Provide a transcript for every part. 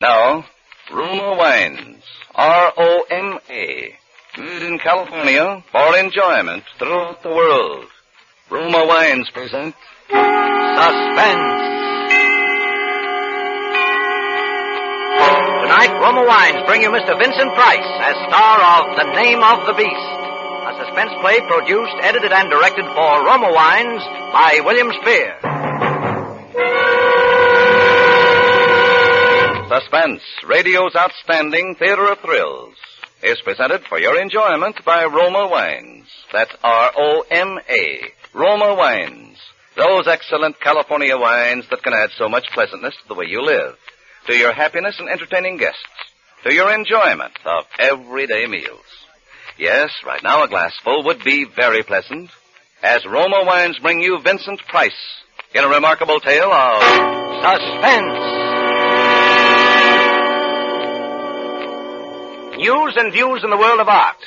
Now, Roma Wines, R-O-M-A, made in California for enjoyment throughout the world. Roma Wines present Suspense. Tonight, Roma Wines bring you Mr. Vincent Price as star of The Name of the Beast, a suspense play produced, edited, and directed for Roma Wines by William Spear. Suspense, radio's outstanding theater of thrills, is presented for your enjoyment by Roma Wines. That's R-O-M-A, Roma Wines. Those excellent California wines that can add so much pleasantness to the way you live, to your happiness and entertaining guests, to your enjoyment of everyday meals. Yes, right now a glassful would be very pleasant, as Roma Wines bring you Vincent Price in a remarkable tale of Suspense. News and views in the world of art.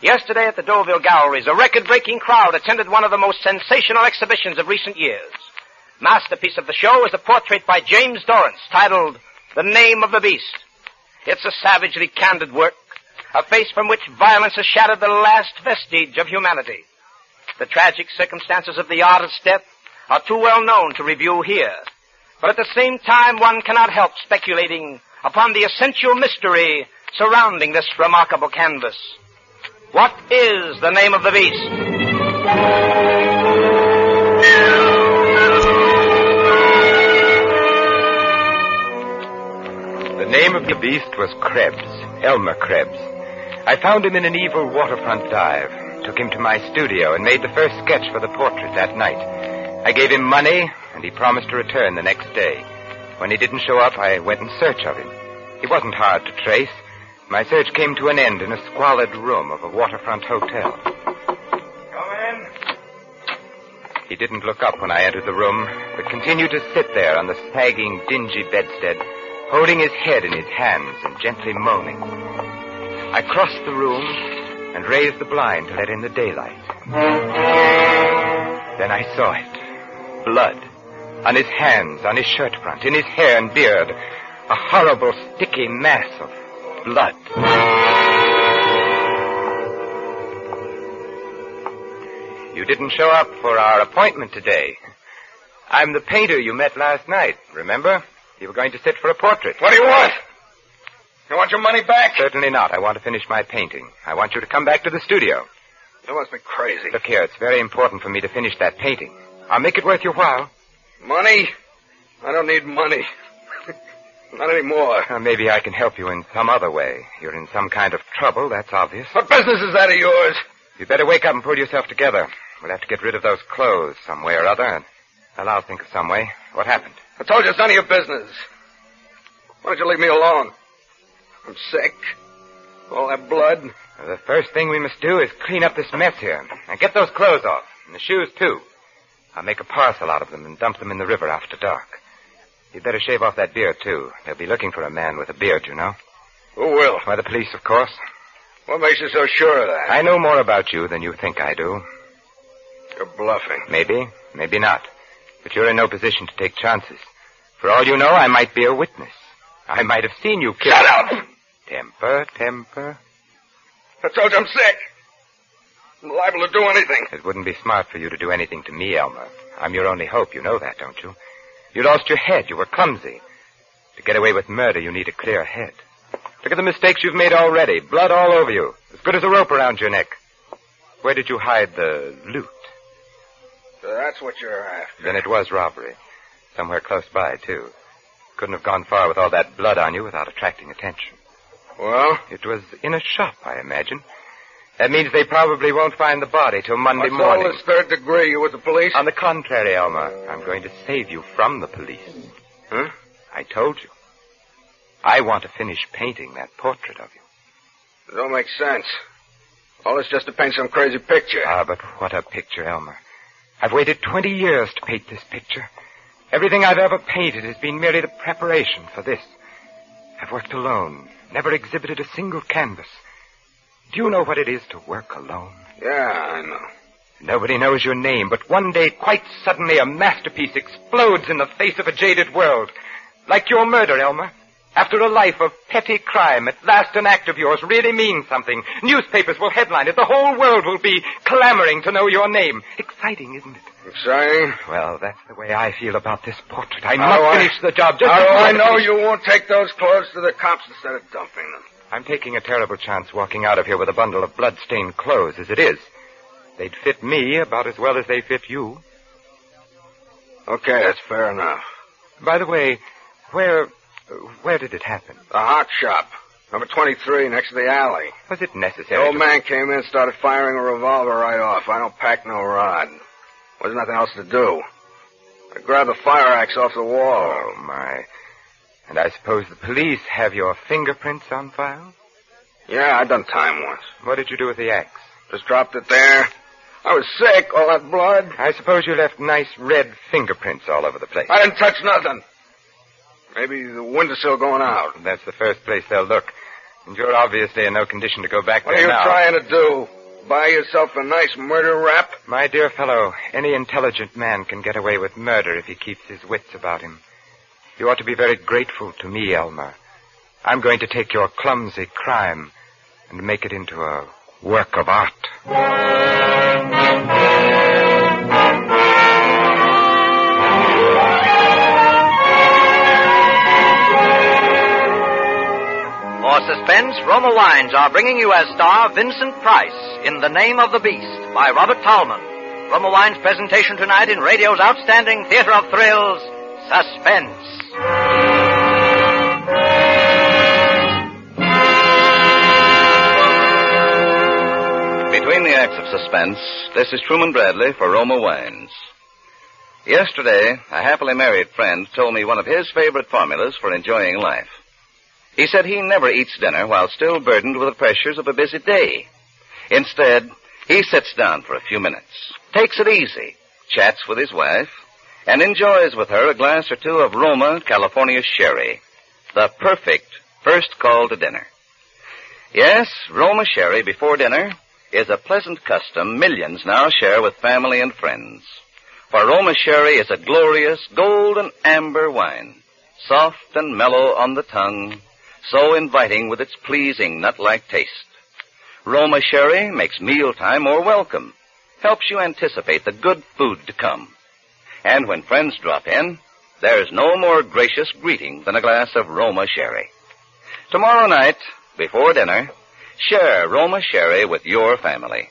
Yesterday at the Deauville Galleries, a record-breaking crowd attended one of the most sensational exhibitions of recent years. Masterpiece of the show is a portrait by James Dorrance titled The Name of the Beast. It's a savagely candid work, a face from which violence has shattered the last vestige of humanity. The tragic circumstances of the artist's death are too well known to review here. But at the same time, one cannot help speculating upon the essential mystery surrounding this remarkable canvas. What is the name of the beast? The name of the beast was Krebs, Elmer Krebs. I found him in an evil waterfront dive, took him to my studio, and made the first sketch for the portrait that night. I gave him money, and he promised to return the next day. When he didn't show up, I went in search of him. He wasn't hard to trace. My search came to an end in a squalid room of a waterfront hotel. Come in. He didn't look up when I entered the room, but continued to sit there on the sagging, dingy bedstead, holding his head in his hands and gently moaning. I crossed the room and raised the blind to let in the daylight. Then I saw it. Blood. On his hands, on his shirt front, in his hair and beard. A horrible, sticky mass of blood. You didn't show up for our appointment today. I'm the painter you met last night, remember? You were going to sit for a portrait. What do you want? You want your money back? Certainly not. I want to finish my painting. I want you to come back to the studio. You must be crazy. Look here, it's very important for me to finish that painting. I'll make it worth your while. Money? I don't need money. Not anymore. Maybe I can help you in some other way. You're in some kind of trouble, that's obvious. What business is that of yours? You'd better wake up and pull yourself together. We'll have to get rid of those clothes some way or other, and I'll think of some way. What happened? I told you it's none of your business. Why don't you leave me alone? I'm sick. All that blood. The first thing we must do is clean up this mess here. And get those clothes off. And the shoes, too. I'll make a parcel out of them and dump them in the river after dark. You'd better shave off that beard, too. They'll be looking for a man with a beard, you know. Who will? Why, the police, of course. What makes you so sure of that? I know more about you than you think I do. You're bluffing. Maybe, maybe not. But you're in no position to take chances. For all you know, I might be a witness. I might have seen you kill... Shut up! Temper. I told you I'm sick. I'm liable to do anything. It wouldn't be smart for you to do anything to me, Elmer. I'm your only hope. You know that, don't you? You lost your head. You were clumsy. To get away with murder, you need a clear head. Look at the mistakes you've made already. Blood all over you. As good as a rope around your neck. Where did you hide the loot? So that's what you're after. Then it was robbery. Somewhere close by, too. Couldn't have gone far with all that blood on you without attracting attention. Well? It was in a shop, I imagine. That means they probably won't find the body till Monday morning. What's all this third degree? You with the police? On the contrary, Elmer. I'm going to save you from the police. Huh? I told you. I want to finish painting that portrait of you. It don't make sense. All this just to paint some crazy picture. Ah, but what a picture, Elmer. I've waited 20 years to paint this picture. Everything I've ever painted has been merely the preparation for this. I've worked alone, never exhibited a single canvas. Do you know what it is to work alone? Yeah, I know. Nobody knows your name, but one day, quite suddenly, a masterpiece explodes in the face of a jaded world. Like your murder, Elmer. After a life of petty crime, at last an act of yours really means something. Newspapers will headline it. The whole world will be clamoring to know your name. Exciting, isn't it? Exciting? Well, that's the way I feel about this portrait. I must finish the job. How do I know you won't take those clothes to the cops instead of dumping them? I'm taking a terrible chance walking out of here with a bundle of blood-stained clothes as it is. They'd fit me about as well as they fit you. Okay, that's fair enough. By the way, where did it happen? The hot shop. Number 23, next to the alley. Was it necessary? The old man came in and started firing a revolver right off. I don't pack no rod. Wasn't nothing else to do. I grabbed the fire axe off the wall. Oh, my. And I suppose the police have your fingerprints on file? Yeah, I done time once. What did you do with the axe? Just dropped it there. I was sick, all that blood. I suppose you left nice red fingerprints all over the place. I didn't touch nothing. Maybe the windowsill going out. That's the first place they'll look. And you're obviously in no condition to go back there now. What are you trying to do? Buy yourself a nice murder rap? My dear fellow, any intelligent man can get away with murder if he keeps his wits about him. You ought to be very grateful to me, Elmer. I'm going to take your clumsy crime and make it into a work of art. For Suspense, Roma Wines are bringing you as star Vincent Price in The Name of the Beast by Robert Tallman. Roma Wines' presentation tonight in radio's outstanding theater of thrills, Suspense. Between the acts of Suspense, this is Truman Bradley for Roma Wines. Yesterday, a happily married friend told me one of his favorite formulas for enjoying life. He said he never eats dinner while still burdened with the pressures of a busy day. Instead, he sits down for a few minutes, takes it easy, chats with his wife, and enjoys with her a glass or two of Roma, California sherry, the perfect first call to dinner. Yes, Roma sherry before dinner is a pleasant custom millions now share with family and friends. For Roma sherry is a glorious golden amber wine, soft and mellow on the tongue, so inviting with its pleasing nut-like taste. Roma sherry makes mealtime more welcome, helps you anticipate the good food to come. And when friends drop in, there's no more gracious greeting than a glass of Roma sherry. Tomorrow night, before dinner, share Roma sherry with your family.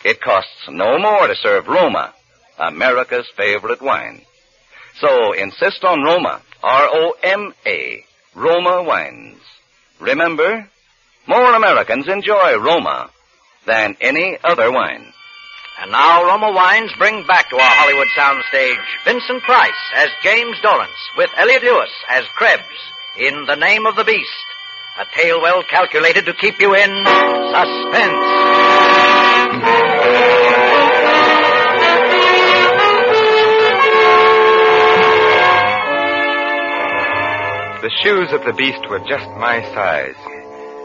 It costs no more to serve Roma, America's favorite wine. So insist on Roma, R-O-M-A, Roma Wines. Remember, more Americans enjoy Roma than any other wine. And now Roma Wines bring back to our Hollywood soundstage Vincent Price as James Dorrance with Elliot Lewis as Krebs in The Name of the Beast, a tale well calculated to keep you in suspense. The shoes of the beast were just my size.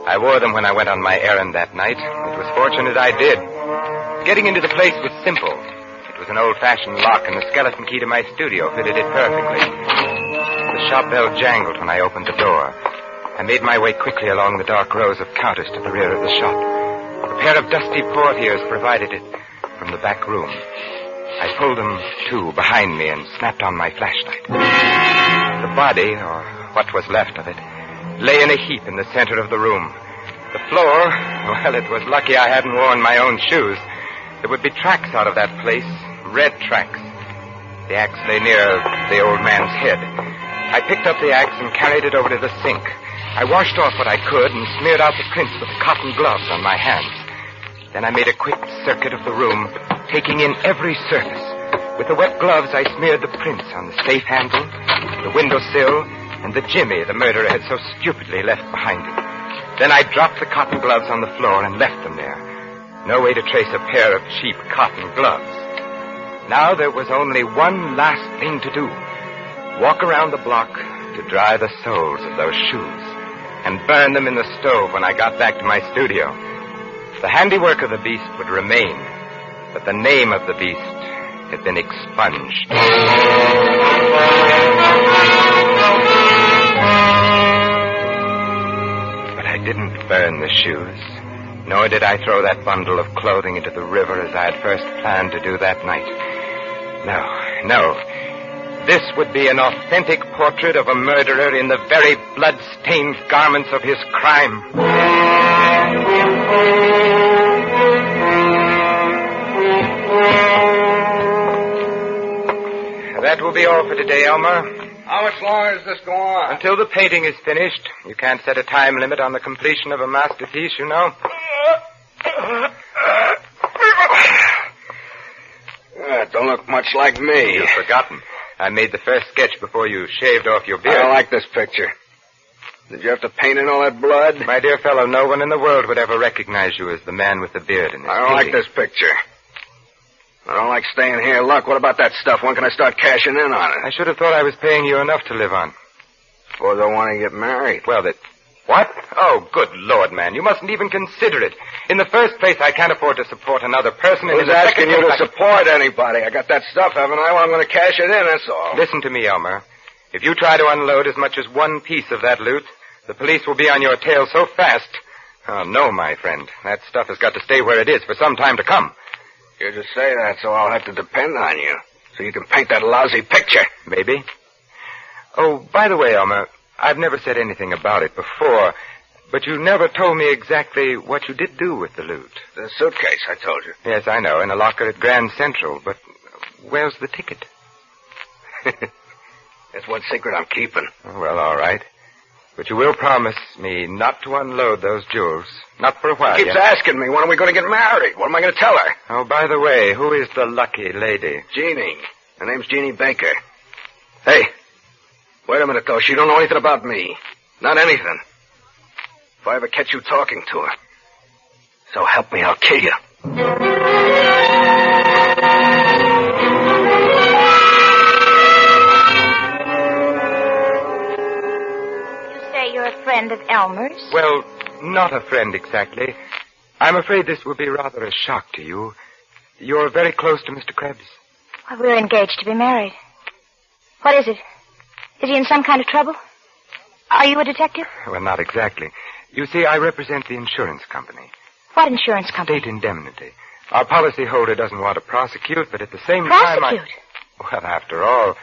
I wore them when I went on my errand that night. It was fortunate I did. Getting into the place was simple. It was an old-fashioned lock, and the skeleton key to my studio fitted it perfectly. The shop bell jangled when I opened the door. I made my way quickly along the dark rows of counters to the rear of the shop. A pair of dusty portieres provided it from the back room. I pulled them to behind me and snapped on my flashlight. The body, or what was left of it, lay in a heap in the center of the room. The floor, well, it was lucky I hadn't worn my own shoes. There would be tracks out of that place, red tracks. The axe lay near the old man's head. I picked up the axe and carried it over to the sink. I washed off what I could and smeared out the prints with the cotton gloves on my hands. Then I made a quick circuit of the room, taking in every surface. With the wet gloves, I smeared the prints on the safe handle, the windowsill, and the jimmy the murderer had so stupidly left behind him. Then I dropped the cotton gloves on the floor and left them there. No way to trace a pair of cheap cotton gloves. Now there was only one last thing to do. Walk around the block to dry the soles of those shoes and burn them in the stove when I got back to my studio. The handiwork of the beast would remain, but the name of the beast had been expunged. didn't burn the shoes, nor did I throw that bundle of clothing into the river as I had first planned to do that night. No. This would be an authentic portrait of a murderer in the very blood-stained garments of his crime. That will be all for today, Elmer. How much longer does this go on? Until the painting is finished. You can't set a time limit on the completion of a masterpiece, you know. Don't look much like me. You've forgotten. I made the first sketch before you shaved off your beard. I don't like this picture. Did you have to paint in all that blood? My dear fellow, no one in the world would ever recognize you as the man with the beard in this I don't like this picture. I don't like staying here. Look, what about that stuff? When can I start cashing in on it? I should have thought I was paying you enough to live on. Suppose I want to get married. Well, What? Oh, good Lord, man. You mustn't even consider it. In the first place, I can't afford to support another person. Who's asking you to support anybody? I got that stuff, haven't I? Well, I'm going to cash it in, that's all. Listen to me, Elmer. If you try to unload as much as one piece of that loot, the police will be on your tail so fast. Oh, no, my friend. That stuff has got to stay where it is for some time to come. You just say that, so I'll have to depend on you. So you can paint that lousy picture. Maybe. Oh, by the way, Elmer, I've never said anything about it before, but you never told me exactly what you did do with the loot. The suitcase, I told you. Yes, I know, in a locker at Grand Central, but where's the ticket? That's one secret I'm keeping. Oh, well, all right. But you will promise me not to unload those jewels. Not for a while. She keeps asking me, when are we going to get married? What am I going to tell her? Oh, by the way, who is the lucky lady? Jeannie. Her name's Jeannie Baker. Hey, wait a minute, though. She don't know anything about me. Not anything. If I ever catch you talking to her, so help me, I'll kill you. You're a friend of Elmer's? Well, not a friend exactly. I'm afraid this will be rather a shock to you. You're very close to Mr. Krebs. Well, we're engaged to be married. What is it? Is he in some kind of trouble? Are you a detective? Well, not exactly. You see, I represent the insurance company. What insurance company? State indemnity. Our policyholder doesn't want to prosecute, but at the same time... Prosecute? Well, after all,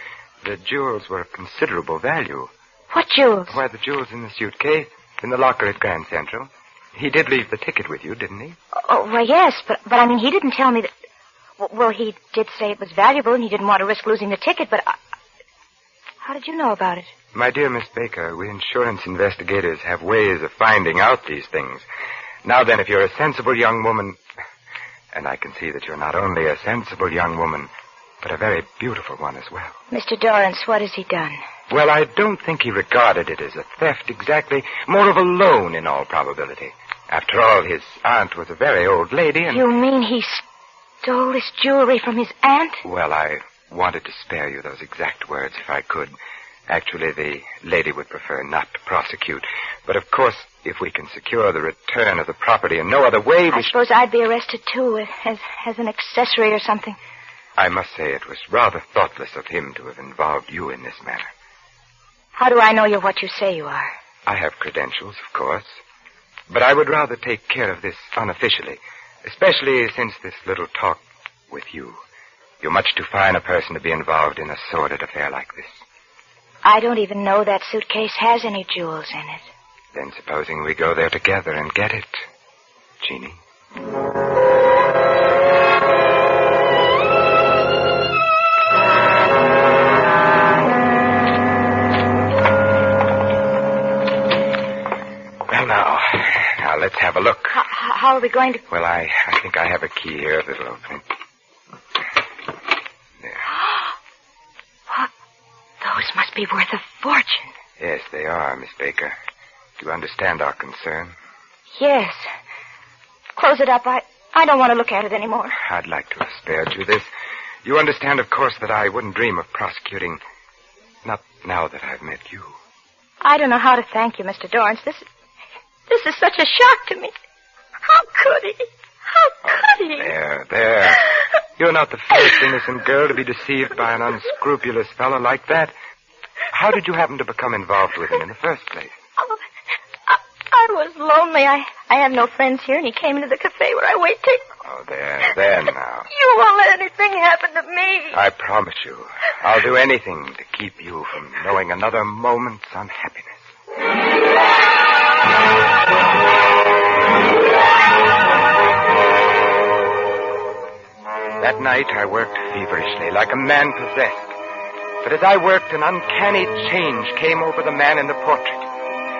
the jewels were of considerable value. What jewels? Why, the jewels in the suitcase, in the locker at Grand Central. He did leave the ticket with you, didn't he? Oh, well, yes, but I mean, he didn't tell me that... Well, he did say it was valuable and he didn't want to risk losing the ticket, but... How did you know about it? My dear Miss Baker, we insurance investigators have ways of finding out these things. Now then, if you're a sensible young woman... And I can see that you're not only a sensible young woman, but a very beautiful one as well. Mr. Dorrance, what has he done? Well, I don't think he regarded it as a theft exactly. More of a loan in all probability. After all, his aunt was a very old lady and... You mean he stole this jewelry from his aunt? Well, I wanted to spare you those exact words if I could. Actually, the lady would prefer not to prosecute. But of course, if we can secure the return of the property in no other way... I suppose I'd be arrested, too, as an accessory or something. I must say it was rather thoughtless of him to have involved you in this manner. How do I know you're what you say you are? I have credentials, of course. But I would rather take care of this unofficially, especially since this little talk with you. You're much too fine a person to be involved in a sordid affair like this. I don't even know that suitcase has any jewels in it. Then supposing we go there together and get it, Jeannie? Now, let's have a look. How are we going to... Well, I think I have a key here that'll open it. There. Those must be worth a fortune. Yes, they are, Miss Baker. Do you understand our concern? Yes. Close it up. I don't want to look at it anymore. I'd like to have spared you this. You understand, of course, that I wouldn't dream of prosecuting. Not now that I've met you. I don't know how to thank you, Mr. Dorrance. This is such a shock to me. How could he? How could he? There. You're not the first innocent girl to be deceived by an unscrupulous fellow like that. How did you happen to become involved with him in the first place? Oh, I was lonely. I have no friends here, and he came into the cafe where I wait till... Oh, there now. You won't let anything happen to me. I promise you, I'll do anything to keep you from knowing another moment's unhappiness. That night I worked feverishly, like a man possessed. But as I worked, an uncanny change came over the man in the portrait.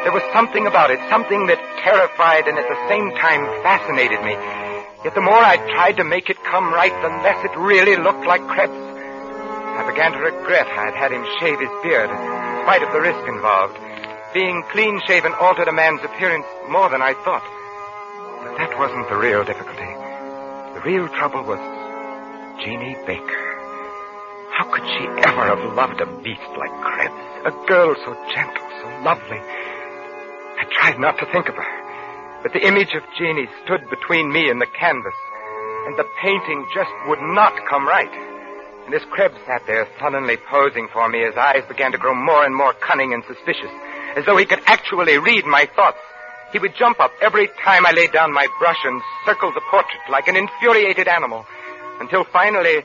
There was something about it, something that terrified and at the same time fascinated me. Yet the more I tried to make it come right, the less it really looked like Krebs. I began to regret I had had him shave his beard, in spite of the risk involved. Being clean-shaven altered a man's appearance more than I thought. But that wasn't the real difficulty. The real trouble was Jeannie Baker. How could she ever have loved a beast like Krebs? A girl so gentle, so lovely. I tried not to think of her. But the image of Jeannie stood between me and the canvas, and the painting just would not come right. And as Krebs sat there sullenly posing for me, his eyes began to grow more and more cunning and suspicious, as though he could actually read my thoughts. He would jump up every time I laid down my brush and circle the portrait like an infuriated animal, until finally,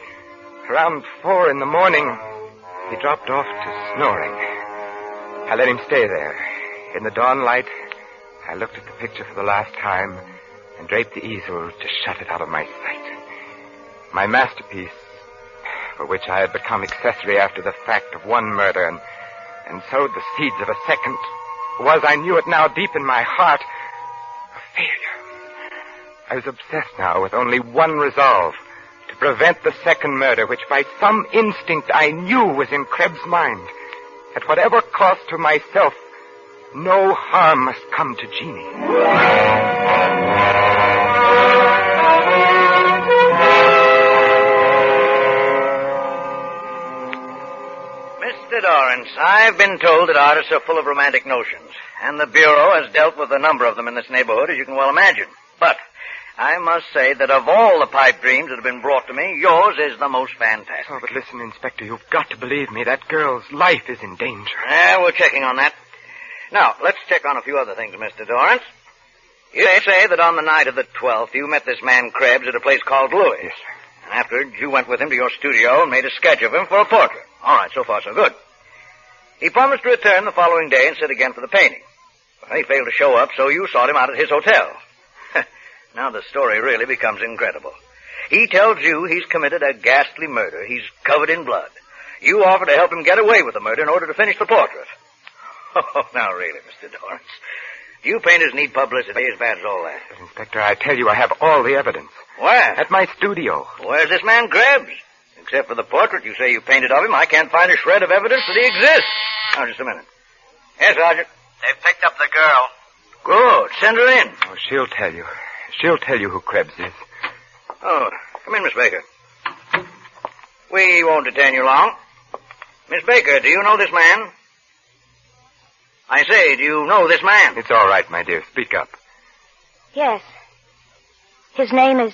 around 4 a.m, he dropped off to snoring. I let him stay there. In the dawn light, I looked at the picture for the last time and draped the easel to shut it out of my sight. My masterpiece, for which I had become accessory after the fact of one murder and sowed the seeds of a second, was, I knew it now deep in my heart, a failure. I was obsessed now with only one resolve, to prevent the second murder, which by some instinct I knew was in Krebs' mind. At whatever cost to myself, no harm must come to Jeannie. Mr. Dorrance, I've been told that artists are full of romantic notions, and the Bureau has dealt with a number of them in this neighborhood, as you can well imagine. But I must say that of all the pipe dreams that have been brought to me, yours is the most fantastic. Oh, but listen, Inspector, you've got to believe me. That girl's life is in danger. Yeah, we're checking on that. Now, let's check on a few other things, Mr. Dorrance. You say that on the night of the 12th, you met this man Krebs at a place called Louis. Yes, sir. And afterwards, you went with him to your studio and made a sketch of him for a portrait. All right, so far so good. He promised to return the following day and sit again for the painting. Well, he failed to show up, so you sought him out at his hotel. Now the story really becomes incredible. He tells you he's committed a ghastly murder. He's covered in blood. You offer to help him get away with the murder in order to finish the portrait. Oh, now really, Mr. Dorrance. You painters need publicity as bad as all that. But, Inspector, I tell you, I have all the evidence. Where? At my studio. Where's this man Krebs? Except for the portrait you say you painted of him, I can't find a shred of evidence that he exists. Now, just a minute. Yes, Sergeant. They've picked up the girl. Good. Send her in. Oh, she'll tell you. She'll tell you who Krebs is. Oh, come in, Miss Baker. We won't detain you long. Miss Baker, do you know this man? I say, do you know this man? It's all right, my dear. Speak up. Yes. His name is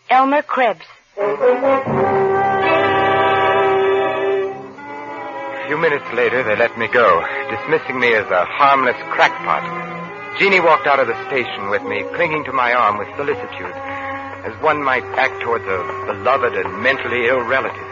Elmer Krebs. A few minutes later, they let me go, dismissing me as a harmless crackpot. Jeannie walked out of the station with me, clinging to my arm with solicitude, as one might act towards a beloved and mentally ill relative.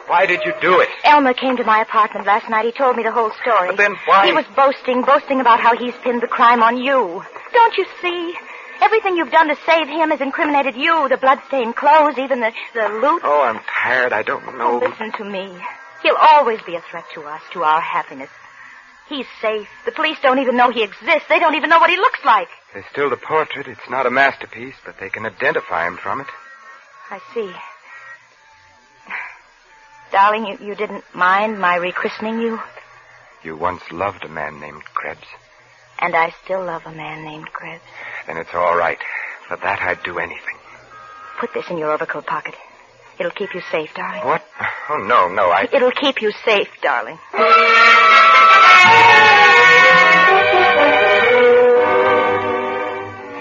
Why did you do it? Elmer came to my apartment last night. He told me the whole story. But then why? He was boasting about how he's pinned the crime on you. Don't you see? Everything you've done to save him has incriminated you. The blood-stained clothes, even the loot. Oh, I'm tired. I don't know. Oh, listen to me. He'll always be a threat to us, to our happiness. He's safe. The police don't even know he exists. They don't even know what he looks like. There's still the portrait. It's not a masterpiece, but they can identify him from it. I see. Darling, you didn't mind my rechristening you? You once loved a man named Krebs. And I still love a man named Krebs. Then it's all right. For that, I'd do anything. Put this in your overcoat pocket. It'll keep you safe, darling. What? Oh, no, It'll keep you safe, darling.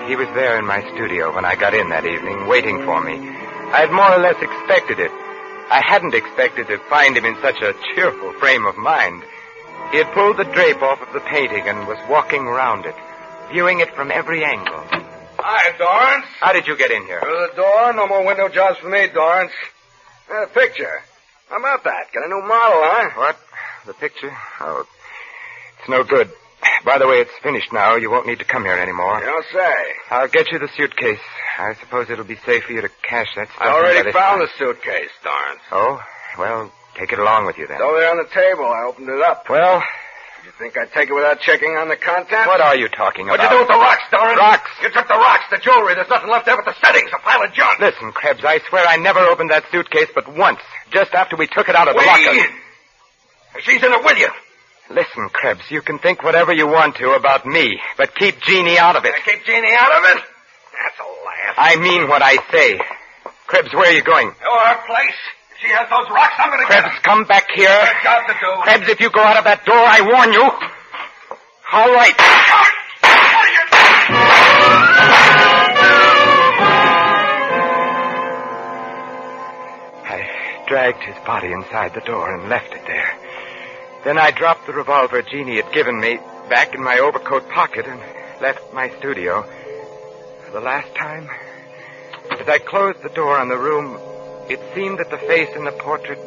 He was there in my studio when I got in that evening, waiting for me. I had more or less expected it. I hadn't expected to find him in such a cheerful frame of mind. He had pulled the drape off of the painting and was walking round it, viewing it from every angle. Hi, Dorrance. How did you get in here? Through the door. No more window jobs for me, Dorrance. A picture. How about that? Got a new model, huh? What? The picture? Oh, it's no good. By the way, it's finished now. You won't need to come here anymore. You don't say. I'll get you the suitcase. I suppose it'll be safe for you to cash that stuff. I already found the suitcase, Dorrance. Oh? Well, take it along with you then. It's over there on the table. I opened it up. Well... Did you think I'd take it without checking on the contents? What are you talking about? What'd you do with the rocks, Dorrance? Rocks? You took the rocks, the jewelry. There's nothing left there but the settings, a pile of junk. Listen, Krebs, I swear I never opened that suitcase but once, just after we took it out of the locker. She's in it with you. Listen, Krebs, you can think whatever you want to about me, but keep Jeannie out of it. Keep Jeannie out of it? That's a laugh. I mean what I say. Krebs, where are you going? To her place. If she has those rocks, I'm going to get her. Krebs, come back here. There's a job to do. Krebs, if you go out of that door, I warn you. All right. I dragged his body inside the door and left it there. Then I dropped the revolver Jeannie had given me back in my overcoat pocket and left my studio. For the last time, as I closed the door on the room, it seemed that the face in the portrait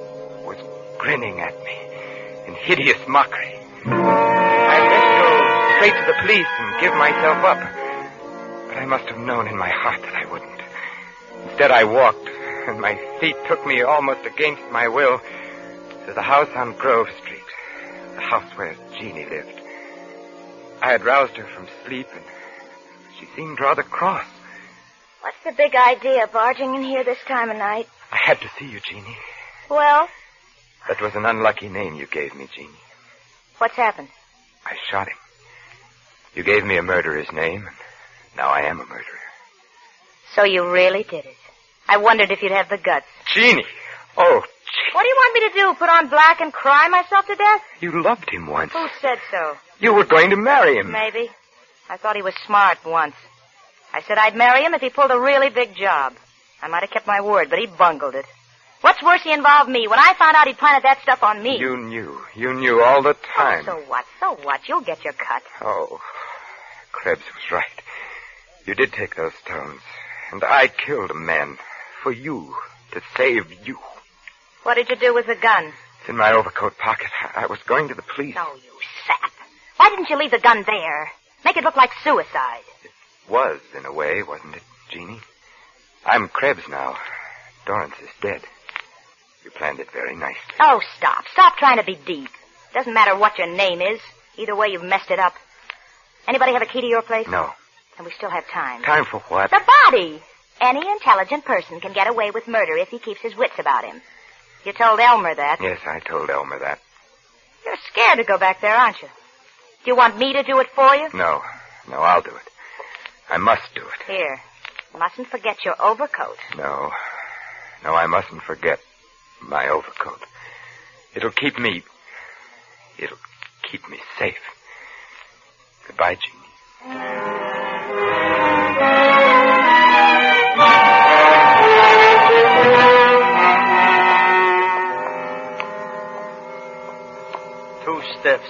was grinning at me in hideous mockery. I meant to go straight to the police and give myself up, but I must have known in my heart that I wouldn't. Instead, I walked, and my feet took me almost against my will to the house on Grove Street. The house where Jeannie lived. I had roused her from sleep, and she seemed rather cross. What's the big idea, barging in here this time of night? I had to see you, Jeannie. Well? That was an unlucky name you gave me, Jeannie. What's happened? I shot him. You gave me a murderer's name, and now I am a murderer. So you really did it. I wondered if you'd have the guts. Jeannie! Oh, What do you want me to do, put on black and cry myself to death? you loved him once. Who said so? You were going to marry him. Maybe. I thought he was smart once. I said I'd marry him if he pulled a really big job. I might have kept my word, but he bungled it. What's worse, he involved me. When I found out he planted that stuff on me. You knew all the time. Oh, so what? You'll get your cut. Oh, Krebs was right. You did take those stones, and I killed a man for you, to save you. What did you do with the gun? It's in my overcoat pocket. I was going to the police. Oh, you sap. Why didn't you leave the gun there? Make it look like suicide. It was, in a way, wasn't it, Jeannie? I'm Krebs now. Dorrance is dead. You planned it very nicely. Oh, stop. Stop trying to be deep. Doesn't matter what your name is. Either way, you've messed it up. Anybody have a key to your place? No. And we still have time. Time for what? The body. Any intelligent person can get away with murder if he keeps his wits about him. You told Elmer that. Yes, I told Elmer that. You're scared to go back there, aren't you? Do you want me to do it for you? No, I'll do it. I must do it. Here. Mustn't forget your overcoat. No, I mustn't forget my overcoat. It'll keep me safe. Goodbye, Jeannie. Two stiffs.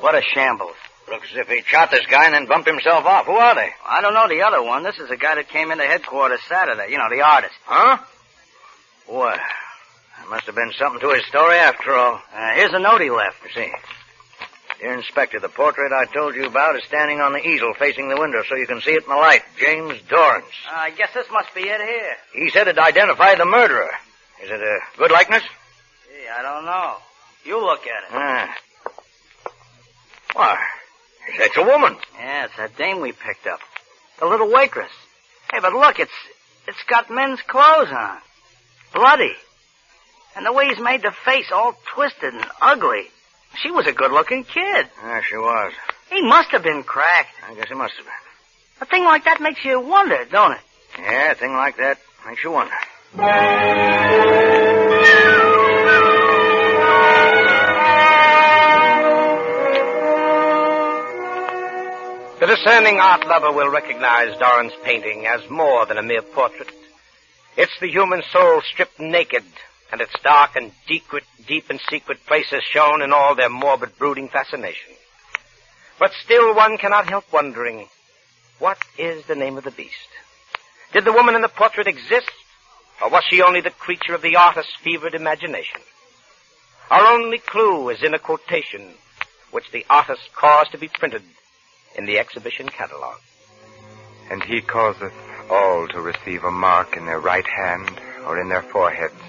What a shambles. Looks as if he shot this guy and then bumped himself off. Who are they? I don't know the other one. This is the guy that came into headquarters Saturday. You know, the artist. Huh? Well, there must have been something to his story after all. Here's a note he left. See. Dear Inspector, the portrait I told you about is standing on the easel facing the window so you can see it in the light. James Dorrance. I guess this must be it here. He said it identified the murderer. Is it a good likeness? Gee, I don't know. You look at it. Why, it's a woman. Yeah, it's that dame we picked up. The little waitress. Hey, but look, it's got men's clothes on. Bloody. And the way he's made the face all twisted and ugly. She was a good-looking kid. Yeah, she was. He must have been cracked. I guess he must have been. A thing like that makes you wonder, don't it? Yeah, a thing like that makes you wonder. The discerning art lover will recognize Dorrance's painting as more than a mere portrait. It's the human soul stripped naked, and its dark and deep and secret places shown in all their morbid, brooding fascination. But still one cannot help wondering, what is the name of the beast? Did the woman in the portrait exist, or was she only the creature of the artist's fevered imagination? Our only clue is in a quotation which the artist caused to be printed in the exhibition catalog. And he causeth all to receive a mark in their right hand or in their foreheads,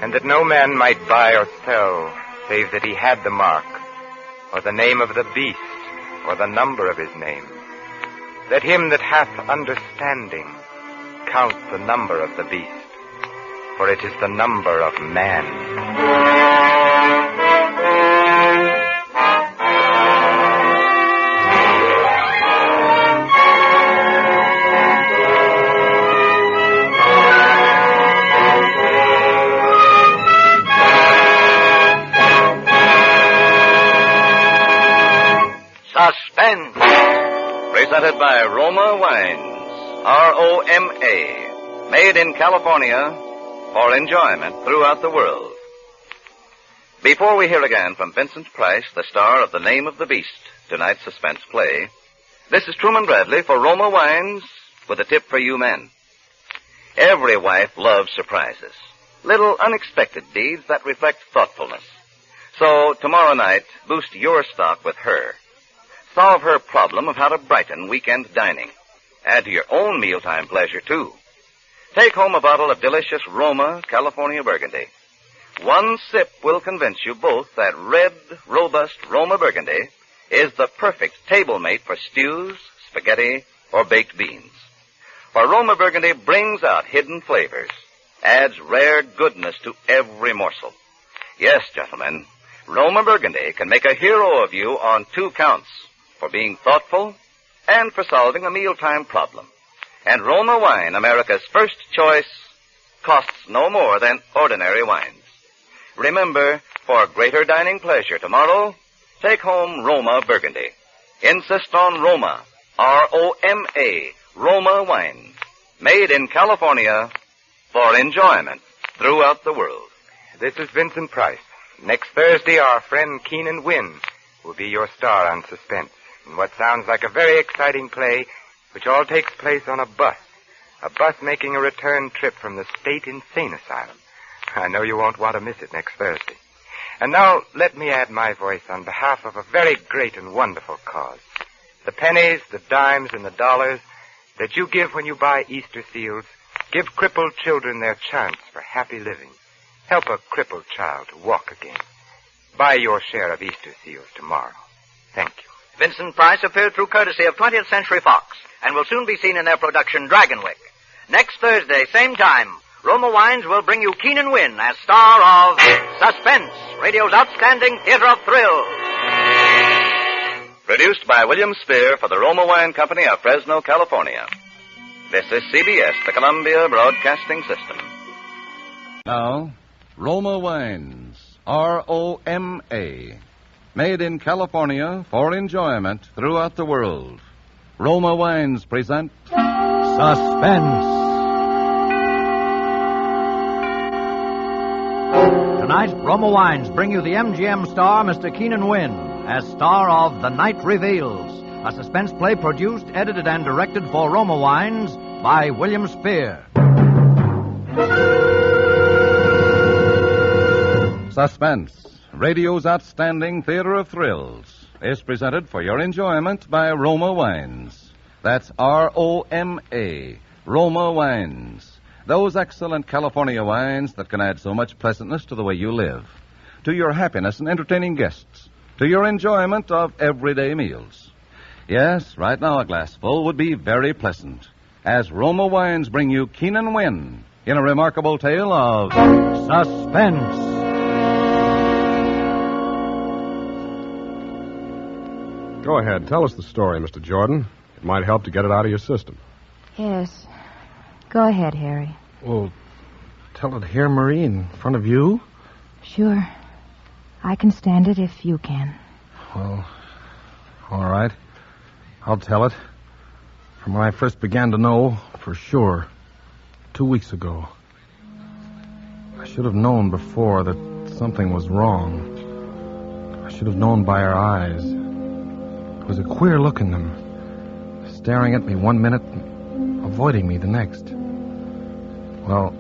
and that no man might buy or sell, save that he had the mark, or the name of the beast, or the number of his name. Let him that hath understanding count the number of the beast, for it is the number of man. Suspense. Presented by Roma Wines, R-O-M-A, made in California for enjoyment throughout the world. Before we hear again from Vincent Price, the star of The Name of the Beast, tonight's suspense play, this is Truman Bradley for Roma Wines with a tip for you men. Every wife loves surprises, little unexpected deeds that reflect thoughtfulness. So tomorrow night, boost your stock with her. Solve her problem of how to brighten weekend dining. Add to your own mealtime pleasure, too. Take home a bottle of delicious Roma California Burgundy. One sip will convince you both that red, robust Roma Burgundy is the perfect table mate for stews, spaghetti, or baked beans. For Roma Burgundy brings out hidden flavors, adds rare goodness to every morsel. Yes, gentlemen, Roma Burgundy can make a hero of you on 2 counts. For being thoughtful and for solving a mealtime problem. And Roma Wine, America's first choice, costs no more than ordinary wines. Remember, for greater dining pleasure tomorrow, take home Roma Burgundy. Insist on Roma, R-O-M-A, Roma Wine, made in California for enjoyment throughout the world. This is Vincent Price. Next Thursday, our friend Keenan Wynn will be your star on Suspense. In what sounds like a very exciting play, which all takes place on a bus making a return trip from the State Insane Asylum. I know you won't want to miss it next Thursday. And now, let me add my voice on behalf of a very great and wonderful cause. The pennies, the dimes, and the dollars that you give when you buy Easter seals give crippled children their chance for happy living. Help a crippled child to walk again. Buy your share of Easter seals tomorrow. Thank you. Vincent Price appeared through courtesy of 20th Century Fox and will soon be seen in their production Dragonwick. Next Thursday, same time, Roma Wines will bring you Keenan Wynn as star of Suspense, radio's outstanding theater of thrills. Produced by William Spear for the Roma Wine Company of Fresno, California. This is CBS, the Columbia Broadcasting System. Now, Roma Wines, R-O-M-A. Made in California for enjoyment throughout the world. Roma Wines present Suspense. Tonight, Roma Wines bring you the MGM star, Mr. Keenan Wynn, as star of The Night Reveals, a suspense play produced, edited, and directed for Roma Wines by William Spear. Suspense, radio's outstanding theater of thrills, is presented for your enjoyment by Roma Wines. That's R-O-M-A, Roma Wines. Those excellent California wines that can add so much pleasantness to the way you live, to your happiness in entertaining guests, to your enjoyment of everyday meals. Yes, right now a glassful would be very pleasant, as Roma Wines bring you Keenan Wynn in a remarkable tale of Suspense. Go ahead. Tell us the story, Mr. Jordan. It might help to get it out of your system. Yes. Go ahead, Harry. Well, tell it here, Marie, in front of you? Sure. I can stand it if you can. Well, all right. I'll tell it. From when I first began to know, for sure, 2 weeks ago. I should have known before that something was wrong. I should have known by her eyes. There was a quear look in them, staring at me one minute, avoiding me the next. Well,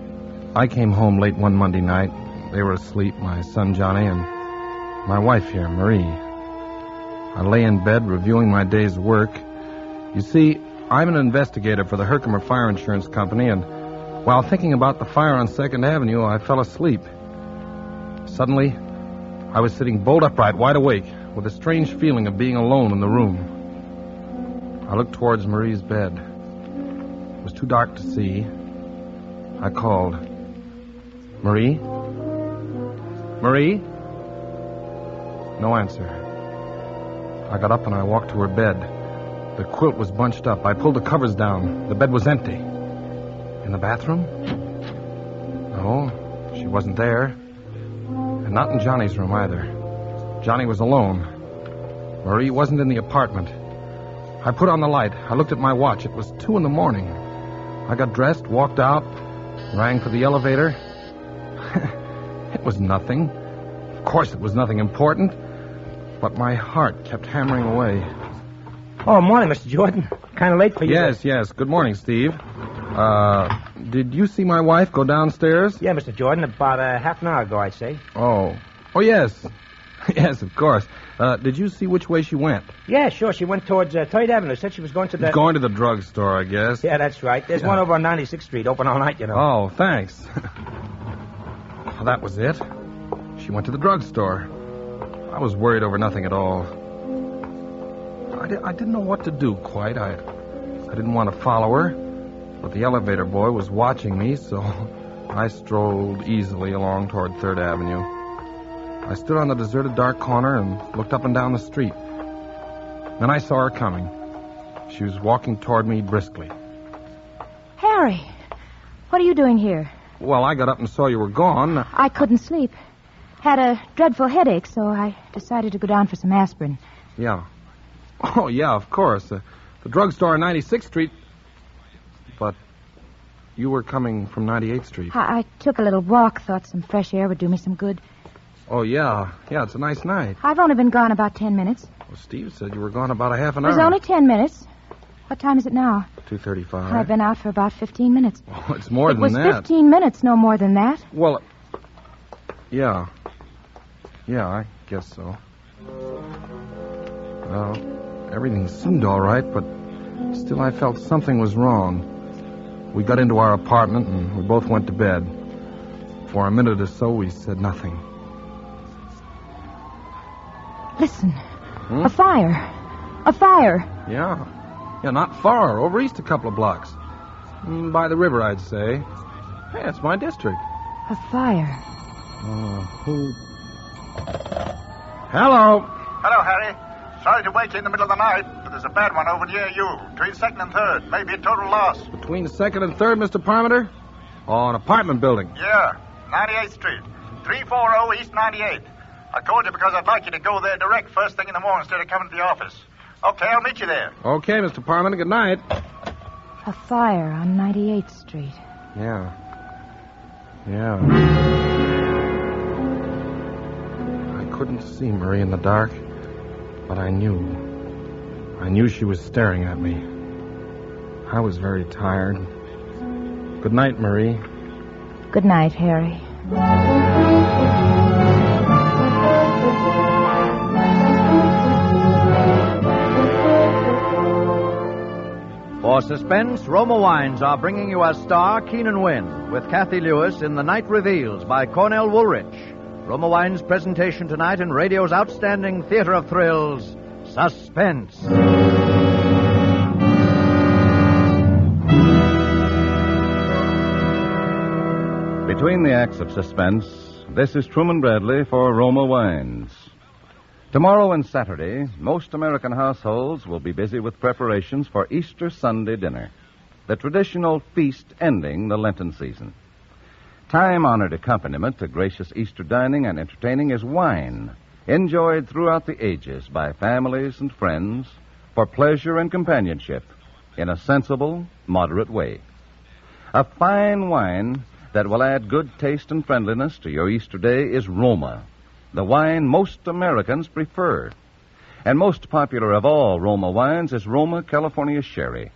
I came home late one Monday night. They were asleep, my son Johnny and my wife here, Marie. I lay in bed reviewing my day's work. You see, I'm an investigator for the Herkimer Fire Insurance Company, and while thinking about the fire on 2nd Avenue, I fell asleep. Suddenly, I was sitting bolt upright, wide awake, with a strange feeling of being alone in the room. I looked towards Marie's bed. It was too dark to see. I called. Marie? Marie? No answer. I got up and I walked to her bed. The quilt was bunched up. I pulled the covers down. The bed was empty. In the bathroom? No, she wasn't there. And not in Johnny's room either. Johnny was alone. Marie wasn't in the apartment. I put on the light. I looked at my watch. It was 2 in the morning. I got dressed, walked out, rang for the elevator. It was nothing. Of course it was nothing important. But my heart kept hammering away. Oh, morning, Mr. Jordan. Kind of late for you. Yes. Good morning, Steve. Did you see my wife go downstairs? Yeah, Mr. Jordan, about half an hour ago, I'd say. Oh, yes. Yes, of course. Did you see which way she went? Yeah, sure. She went towards 3rd Avenue. Said she was going to the... Going to the drugstore, I guess. Yeah, that's right. There's one over on 96th Street, open all night, you know. Oh, thanks. Well, that was it. She went to the drugstore. I was worried over nothing at all. I didn't know what to do quite. I didn't want to follow her, but the elevator boy was watching me, so I strolled easily along toward 3rd Avenue. I stood on the deserted dark corner and looked up and down the street. Then I saw her coming. She was walking toward me briskly. Harry, what are you doing here? Well, I got up and saw you were gone. I couldn't sleep. Had a dreadful headache, so I decided to go down for some aspirin. Yeah. Oh, yeah, of course. The drugstore on 96th Street. But you were coming from 98th Street. I took a little walk, thought some fresh air would do me some good. Oh, yeah. Yeah, it's a nice night. I've only been gone about 10 minutes. Well, Steve said you were gone about a half an It was hour. only 10 minutes. What time is it now? 2:35. I've been out for about 15 minutes. Oh, it's more than that. It was 15 minutes, no more than that. Well, yeah. Yeah, I guess so. Well, everything seemed all right, but still I felt something was wrong. We got into our apartment and we both went to bed. For a minute or so, we said nothing. Listen. A fire. A fire. Yeah. Yeah, not far. Over east a couple of blocks. By the river, I'd say. Hey, it's my district. A fire. Who... Hello. Hello, Harry. Sorry to wake you in the middle of the night, but there's a bad one over near you. Between 2nd and 3rd. Maybe a total loss. Between 2nd and 3rd, Mr. Parmenter? Oh, an apartment building. Yeah, 98th Street. 340 East 98th. I called you because I'd like you to go there direct first thing in the morning instead of coming to the office. Okay, I'll meet you there. Okay, Mr. Parmenter. Good night. A fire on 98th Street. Yeah. I couldn't see Marie in the dark, but I knew. I knew she was staring at me. I was very tired. Good night, Marie. Good night, Harry. For Suspense, Roma Wines are bringing you as star Keenan Wynn with Kathy Lewis in The Night Reveals by Cornell Woolrich. Roma Wines' presentation tonight in radio's outstanding theater of thrills, Suspense. Between the acts of Suspense, this is Truman Bradley for Roma Wines. Tomorrow and Saturday, most American households will be busy with preparations for Easter Sunday dinner, the traditional feast ending the Lenten season. Time-honored accompaniment to gracious Easter dining and entertaining is wine, enjoyed throughout the ages by families and friends for pleasure and companionship in a sensible, moderate way. A fine wine that will add good taste and friendliness to your Easter day is Roma, the wine most Americans prefer. And most popular of all Roma wines is Roma California Sherry,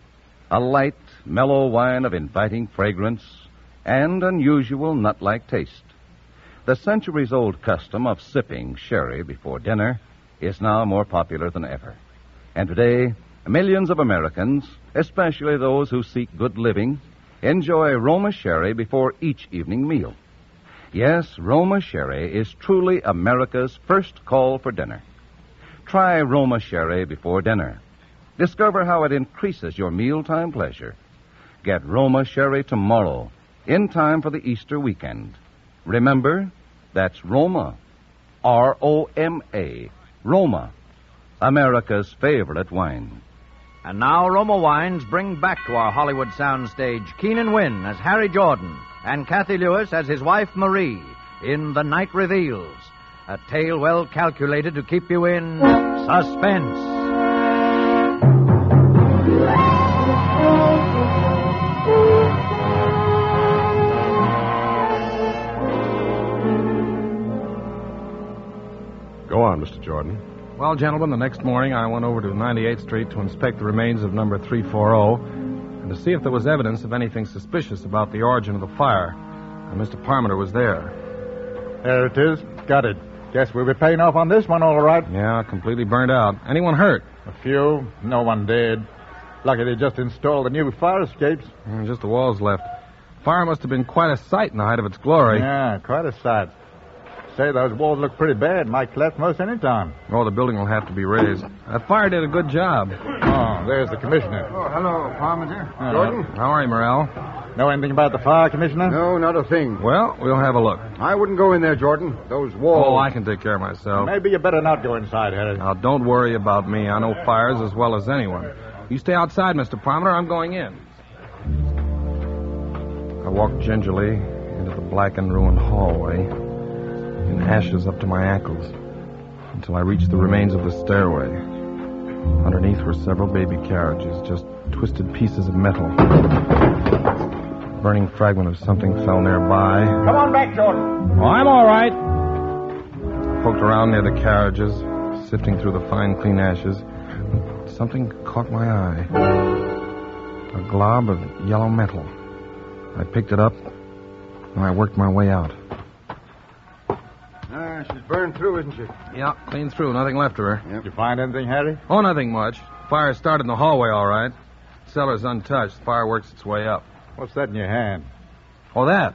a light, mellow wine of inviting fragrance and unusual nut-like taste. The centuries-old custom of sipping sherry before dinner is now more popular than ever. And today, millions of Americans, especially those who seek good living, enjoy Roma Sherry before each evening meal. Yes, Roma Sherry is truly America's first call for dinner. Try Roma Sherry before dinner. Discover how it increases your mealtime pleasure. Get Roma Sherry tomorrow, in time for the Easter weekend. Remember, that's Roma. R-O-M-A. Roma, America's favorite wine. And now Roma Wines bring back to our Hollywood soundstage Keenan Wynn as Harry Jordan and Kathy Lewis as his wife Marie in The Night Reveals, a tale well calculated to keep you in suspense. Go on, Mr. Jordan. Well, gentlemen, the next morning I went over to 98th Street to inspect the remains of number 340 and to see if there was evidence of anything suspicious about the origin of the fire. And Mr. Parmenter was there. There it is. Got it. Guess we'll be paying off on this one, all right. Yeah, completely burned out. Anyone hurt? A few. No one dead. Lucky they just installed the new fire escapes. Just the walls left. Fire must have been quite a sight in the height of its glory. Yeah, quite a sight. Say, those walls look pretty bad. Might collapse most any time. Oh, the building will have to be raised. That fire did a good job. Oh, there's the commissioner. Oh, hello, Parmenter. Jordan? How are you, Morrell? Know anything about the fire, Commissioner? No, not a thing. Well, we'll have a look. I wouldn't go in there, Jordan. Those walls... Oh, I can take care of myself. Maybe you better not go inside, Harry. Now, don't worry about me. I know fires as well as anyone. You stay outside, Mr. Parmenter. I'm going in. I walked gingerly into the blackened, ruined hallway, in ashes up to my ankles, until I reached the remains of the stairway. Underneath were several baby carriages, just twisted pieces of metal. A burning fragment of something fell nearby. Come on back, Jordan. Oh, I'm all right. I poked around near the carriages, sifting through the fine, clean ashes. Something caught my eye. A glob of yellow metal. I picked it up, and I worked my way out. She's burned through, isn't she? Yeah, clean through. Nothing left of her. Yep. Did you find anything, Harry? Oh, nothing much. Fire started in the hallway, all right. Cellar's untouched. Fire works its way up. What's that in your hand? Oh, that?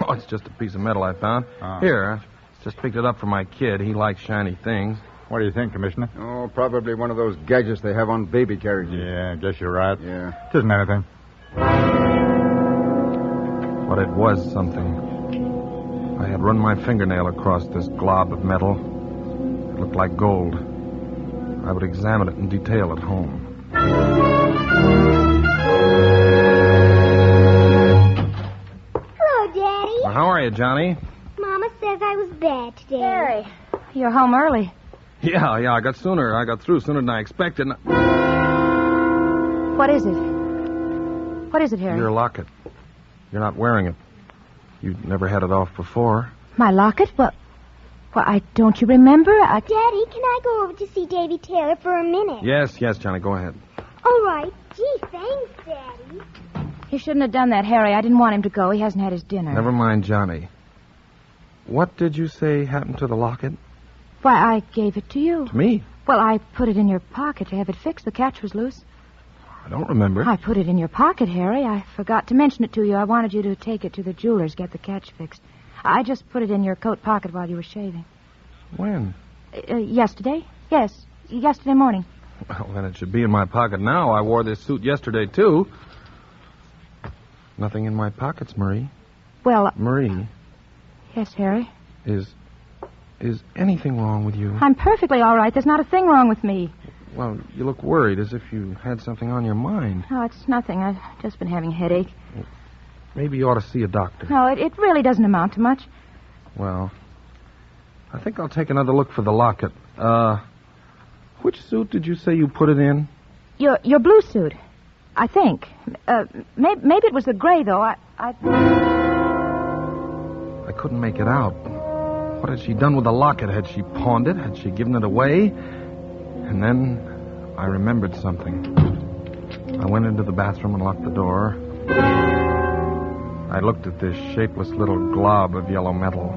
Oh, it's just a piece of metal I found. Oh. Here, I just picked it up for my kid. He likes shiny things. What do you think, Commissioner? Oh, probably one of those gadgets they have on baby carriages. Yeah, I guess you're right. Yeah. It isn't anything. But it was something. I had run my fingernail across this glob of metal. It looked like gold. I would examine it in detail at home. Hello, Daddy. Well, how are you, Johnny? Mama says I was bad today. Harry, you're home early. Yeah, I got through sooner than I expected. What is it? What is it, Harry? Your locket. You're not wearing it. You'd never had it off before. My locket? Well, don't you remember? Daddy, can I go over to see Davy Taylor for a minute? Yes, Johnny, go ahead. All right. Gee, thanks, Daddy. You shouldn't have done that, Harry. I didn't want him to go. He hasn't had his dinner. Never mind, Johnny. What did you say happened to the locket? Why, I gave it to you. To me? Well, I put it in your pocket to have it fixed. The catch was loose. I don't remember. I put it in your pocket, Harry. I forgot to mention it to you. I wanted you to take it to the jeweler's, get the catch fixed. I just put it in your coat pocket while you were shaving. When? Yesterday? Yes, yesterday morning. Well, then it should be in my pocket now. I wore this suit yesterday, too. Nothing in my pockets, Marie. Well... Marie. Yes, Harry? Is anything wrong with you? I'm perfectly all right. There's not a thing wrong with me. Well, you look worried, as if you had something on your mind. No, it's nothing. I've just been having a headache. Maybe you ought to see a doctor. No, it really doesn't amount to much. Well, I think I'll take another look for the locket. Which suit did you say you put it in? Your blue suit, I think. Maybe it was the gray, though. couldn't make it out. What had she done with the locket? Had she pawned it? Had she given it away? And then I remembered something. I went into the bathroom and locked the door. I looked at this shapeless little glob of yellow metal.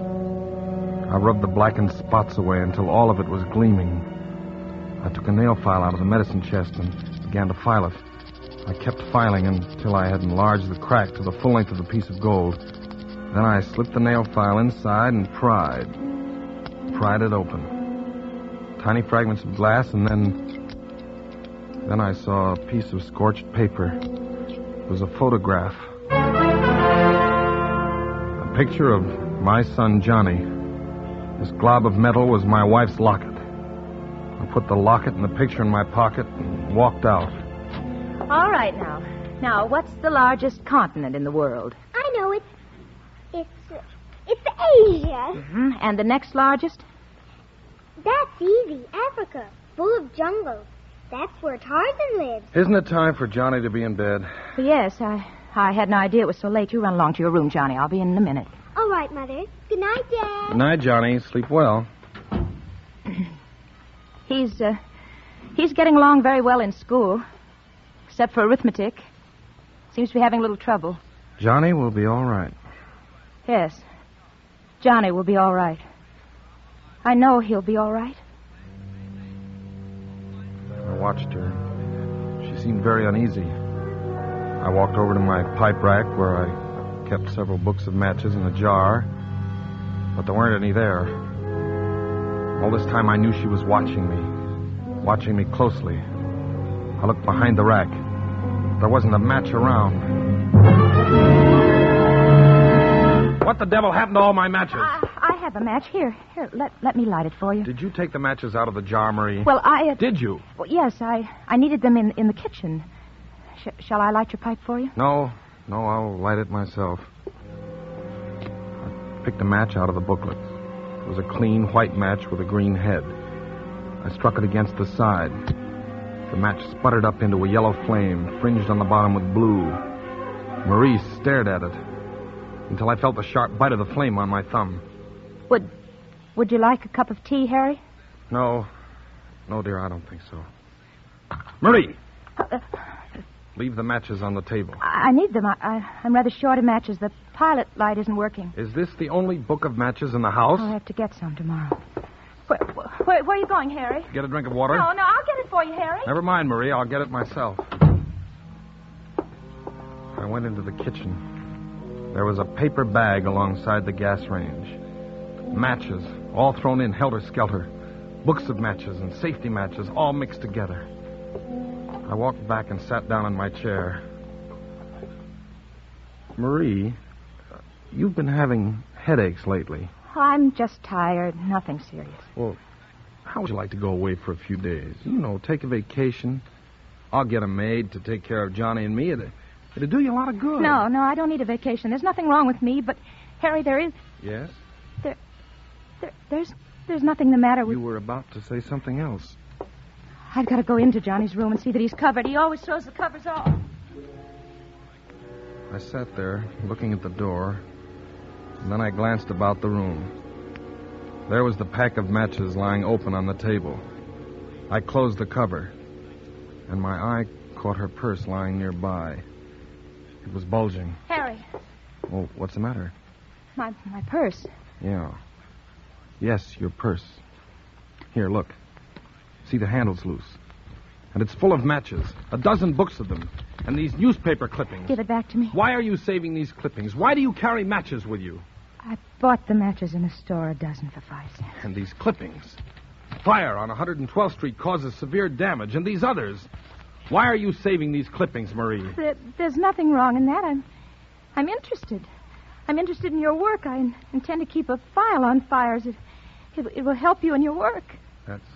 I rubbed the blackened spots away until all of it was gleaming. I took a nail file out of the medicine chest and began to file it. I kept filing until I had enlarged the crack to the full length of the piece of gold. Then I slipped the nail file inside and pried it open. Tiny fragments of glass, and then I saw a piece of scorched paper. It was a photograph. A picture of my son, Johnny. This glob of metal was my wife's locket. I put the locket and the picture in my pocket and walked out. All right, now. Now, what's the largest continent in the world? I know it's Asia. Mm-hmm. And the next largest? That's easy. Africa, full of jungle. That's where Tarzan lives. Isn't it time for Johnny to be in bed? Yes, I had no idea it was so late. You run along to your room, Johnny. I'll be in a minute. All right, Mother. Good night, Dad. Good night, Johnny. Sleep well. He's getting along very well in school, except for arithmetic. Seems to be having a little trouble. Johnny will be all right. Yes, Johnny will be all right. I know he'll be all right. I watched her. She seemed very uneasy. I walked over to my pipe rack where I kept several books of matches in a jar, but there weren't any there. All this time I knew she was watching me closely. I looked behind the rack. There wasn't a match around. What the devil happened to all my matches? I have a match. Here, let me light it for you. Did you take the matches out of the jar, Marie? Well, Did you? Well, yes, I needed them in the kitchen. Shall I light your pipe for you? No, I'll light it myself. I picked a match out of the booklet. It was a clean white match with a green head. I struck it against the side. The match sputtered up into a yellow flame, fringed on the bottom with blue. Marie stared at it until I felt the sharp bite of the flame on my thumb. Would you like a cup of tea, Harry? No, dear, I don't think so. Marie! Leave the matches on the table. I need them. I'm rather short of matches. The pilot light isn't working. Is this the only book of matches in the house? I'll have to get some tomorrow. Where are you going, Harry? Get a drink of water? No, I'll get it for you, Harry. Never mind, Marie. I'll get it myself. I went into the kitchen. There was a paper bag alongside the gas range. Matches, all thrown in helter-skelter. Books of matches and safety matches, all mixed together. I walked back and sat down in my chair. Marie, you've been having headaches lately. I'm just tired. Nothing serious. Well, how would you like to go away for a few days? You know, take a vacation. I'll get a maid to take care of Johnny and me. It'd do you a lot of good. No, I don't need a vacation. There's nothing wrong with me, but, Harry, there is... Yes? There's nothing the matter with... You were about to say something else. I've got to go into Johnny's room and see that he's covered. He always throws the covers off. I sat there, looking at the door, and then I glanced about the room. There was the pack of matches lying open on the table. I closed the cover, and my eye caught her purse lying nearby. It was bulging. Harry. Well, what's the matter? My purse. Yeah. Yes, your purse. Here, look. See, the handle's loose. And it's full of matches. 12 books of them. And these newspaper clippings. Give it back to me. Why are you saving these clippings? Why do you carry matches with you? I bought the matches in a store, a dozen for 5 cents. And these clippings. Fire on 112th Street causes severe damage. And these others. Why are you saving these clippings, Marie? There's nothing wrong in that. I'm interested. I'm interested in your work. I intend to keep a file on fires. It will help you in your work. That's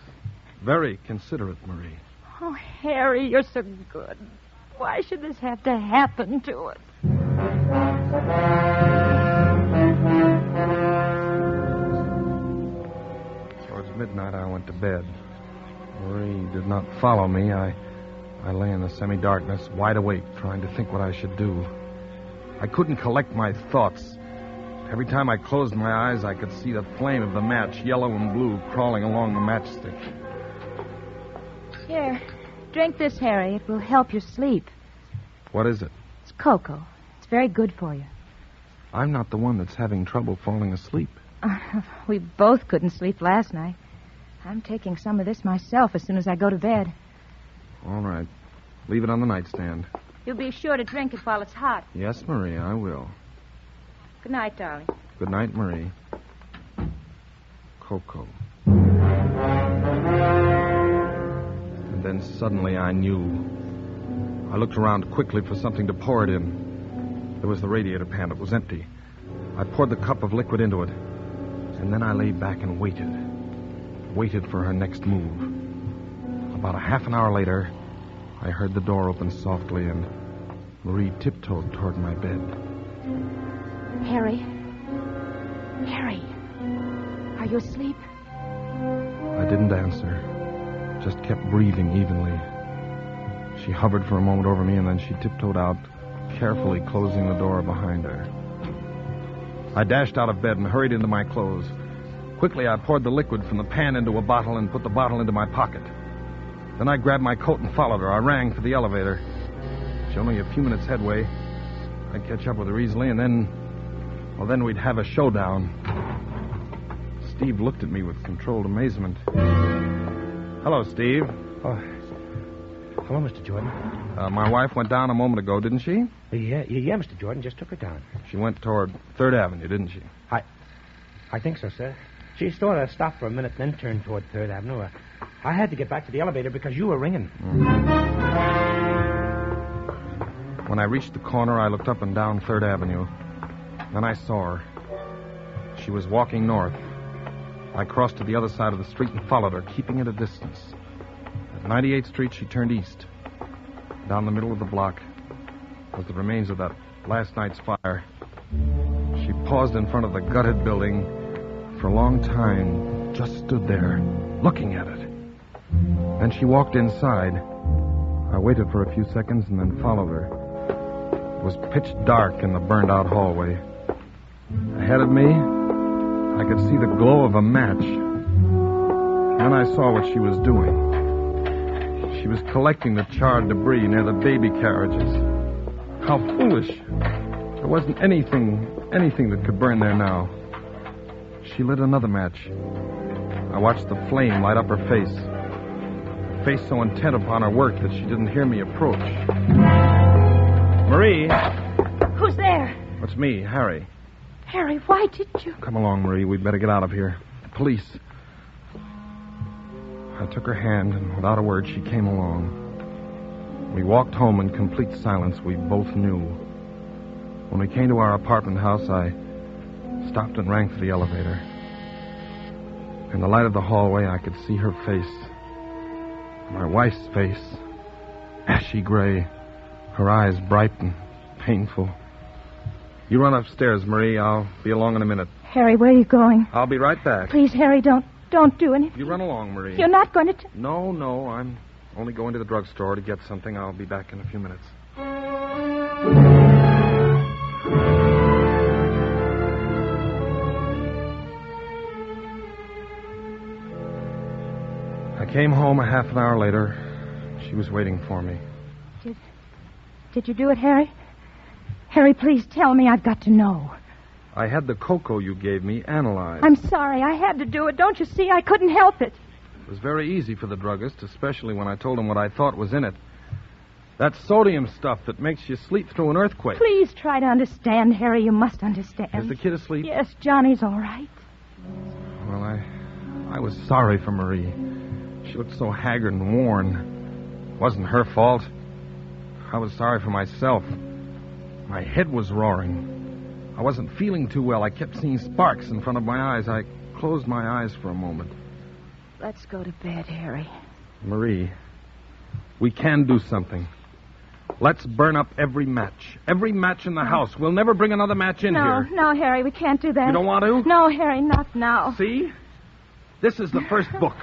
very considerate, Marie. Oh, Harry, you're so good. Why should this have to happen to us? Towards midnight, I went to bed. Marie did not follow me. I lay in the semi-darkness, wide awake, trying to think what I should do. I couldn't collect my thoughts. Every time I closed my eyes, I could see the flame of the match, yellow and blue, crawling along the matchstick. Here, drink this, Harry. It will help you sleep. What is it? It's cocoa. It's very good for you. I'm not the one that's having trouble falling asleep. We both couldn't sleep last night. I'm taking some of this myself as soon as I go to bed. All right. Leave it on the nightstand. You'll be sure to drink it while it's hot. Yes, Marie, I will. Good night, darling. Good night, Marie. Cocoa. And then suddenly I knew. I looked around quickly for something to pour it in. There was the radiator pan. It was empty. I poured the cup of liquid into it. And then I lay back and waited. Waited for her next move. About a half an hour later, I heard the door open softly and Marie tiptoed toward my bed. Harry? Harry? Are you asleep? I didn't answer. Just kept breathing evenly. She hovered for a moment over me and then she tiptoed out, carefully closing the door behind her. I dashed out of bed and hurried into my clothes. Quickly, I poured the liquid from the pan into a bottle and put the bottle into my pocket. Then I grabbed my coat and followed her. I rang for the elevator. She only a few minutes headway. I'd catch up with her easily, and then we'd have a showdown. Steve looked at me with controlled amazement. Hello, Steve. Oh, hello, Mr. Jordan. My wife went down a moment ago, didn't she? Yeah, Mr. Jordan. Just took her down. She went toward 3rd Avenue, didn't she? I think so, sir. She sort of stopped for a minute, then turned toward 3rd Avenue. I had to get back to the elevator because you were ringing. When I reached the corner, I looked up and down 3rd Avenue. Then I saw her. She was walking north. I crossed to the other side of the street and followed her, keeping at a distance. At 98th Street, she turned east. Down the middle of the block was the remains of that last night's fire. She paused in front of the gutted building for a long time, just stood there, looking at it. Then she walked inside. I waited for a few seconds and then followed her. It was pitch dark in the burned-out hallway. Ahead of me, I could see the glow of a match. Then I saw what she was doing. She was collecting the charred debris near the baby carriages. How foolish. There wasn't anything that could burn there now. She lit another match. I watched the flame light up her face. Her face so intent upon her work that she didn't hear me approach. Marie! Who's there? It's me, Harry. Harry, why did you... Come along, Marie. We'd better get out of here. The police. I took her hand, and without a word, she came along. We walked home in complete silence. We both knew. When we came to our apartment house, I stopped and rang for the elevator. In the light of the hallway, I could see her face. My wife's face. Ashy gray. Her eyes bright and painful. You run upstairs, Marie. I'll be along in a minute. Harry, where are you going? I'll be right back. Please, Harry, don't do anything. You run along, Marie. You're not going to... No, I'm only going to the drugstore to get something. I'll be back in a few minutes. I came home a half an hour later. She was waiting for me. Did you do it, Harry? Harry, please tell me. I've got to know. I had the cocoa you gave me analyzed. I'm sorry. I had to do it. Don't you see? I couldn't help it. It was very easy for the druggist, especially when I told him what I thought was in it. That sodium stuff that makes you sleep through an earthquake. Please try to understand, Harry. You must understand. Is the kid asleep? Yes, Johnny's all right. Well, I was sorry for Marie. She looked so haggard and worn. It wasn't her fault. I was sorry for myself. My head was roaring. I wasn't feeling too well. I kept seeing sparks in front of my eyes. I closed my eyes for a moment. Let's go to bed, Harry. Marie, we can do something. Let's burn up every match. Every match in the house. We'll never bring another match in here. No, Harry, we can't do that. You don't want to? No, Harry, not now. See? This is the first book.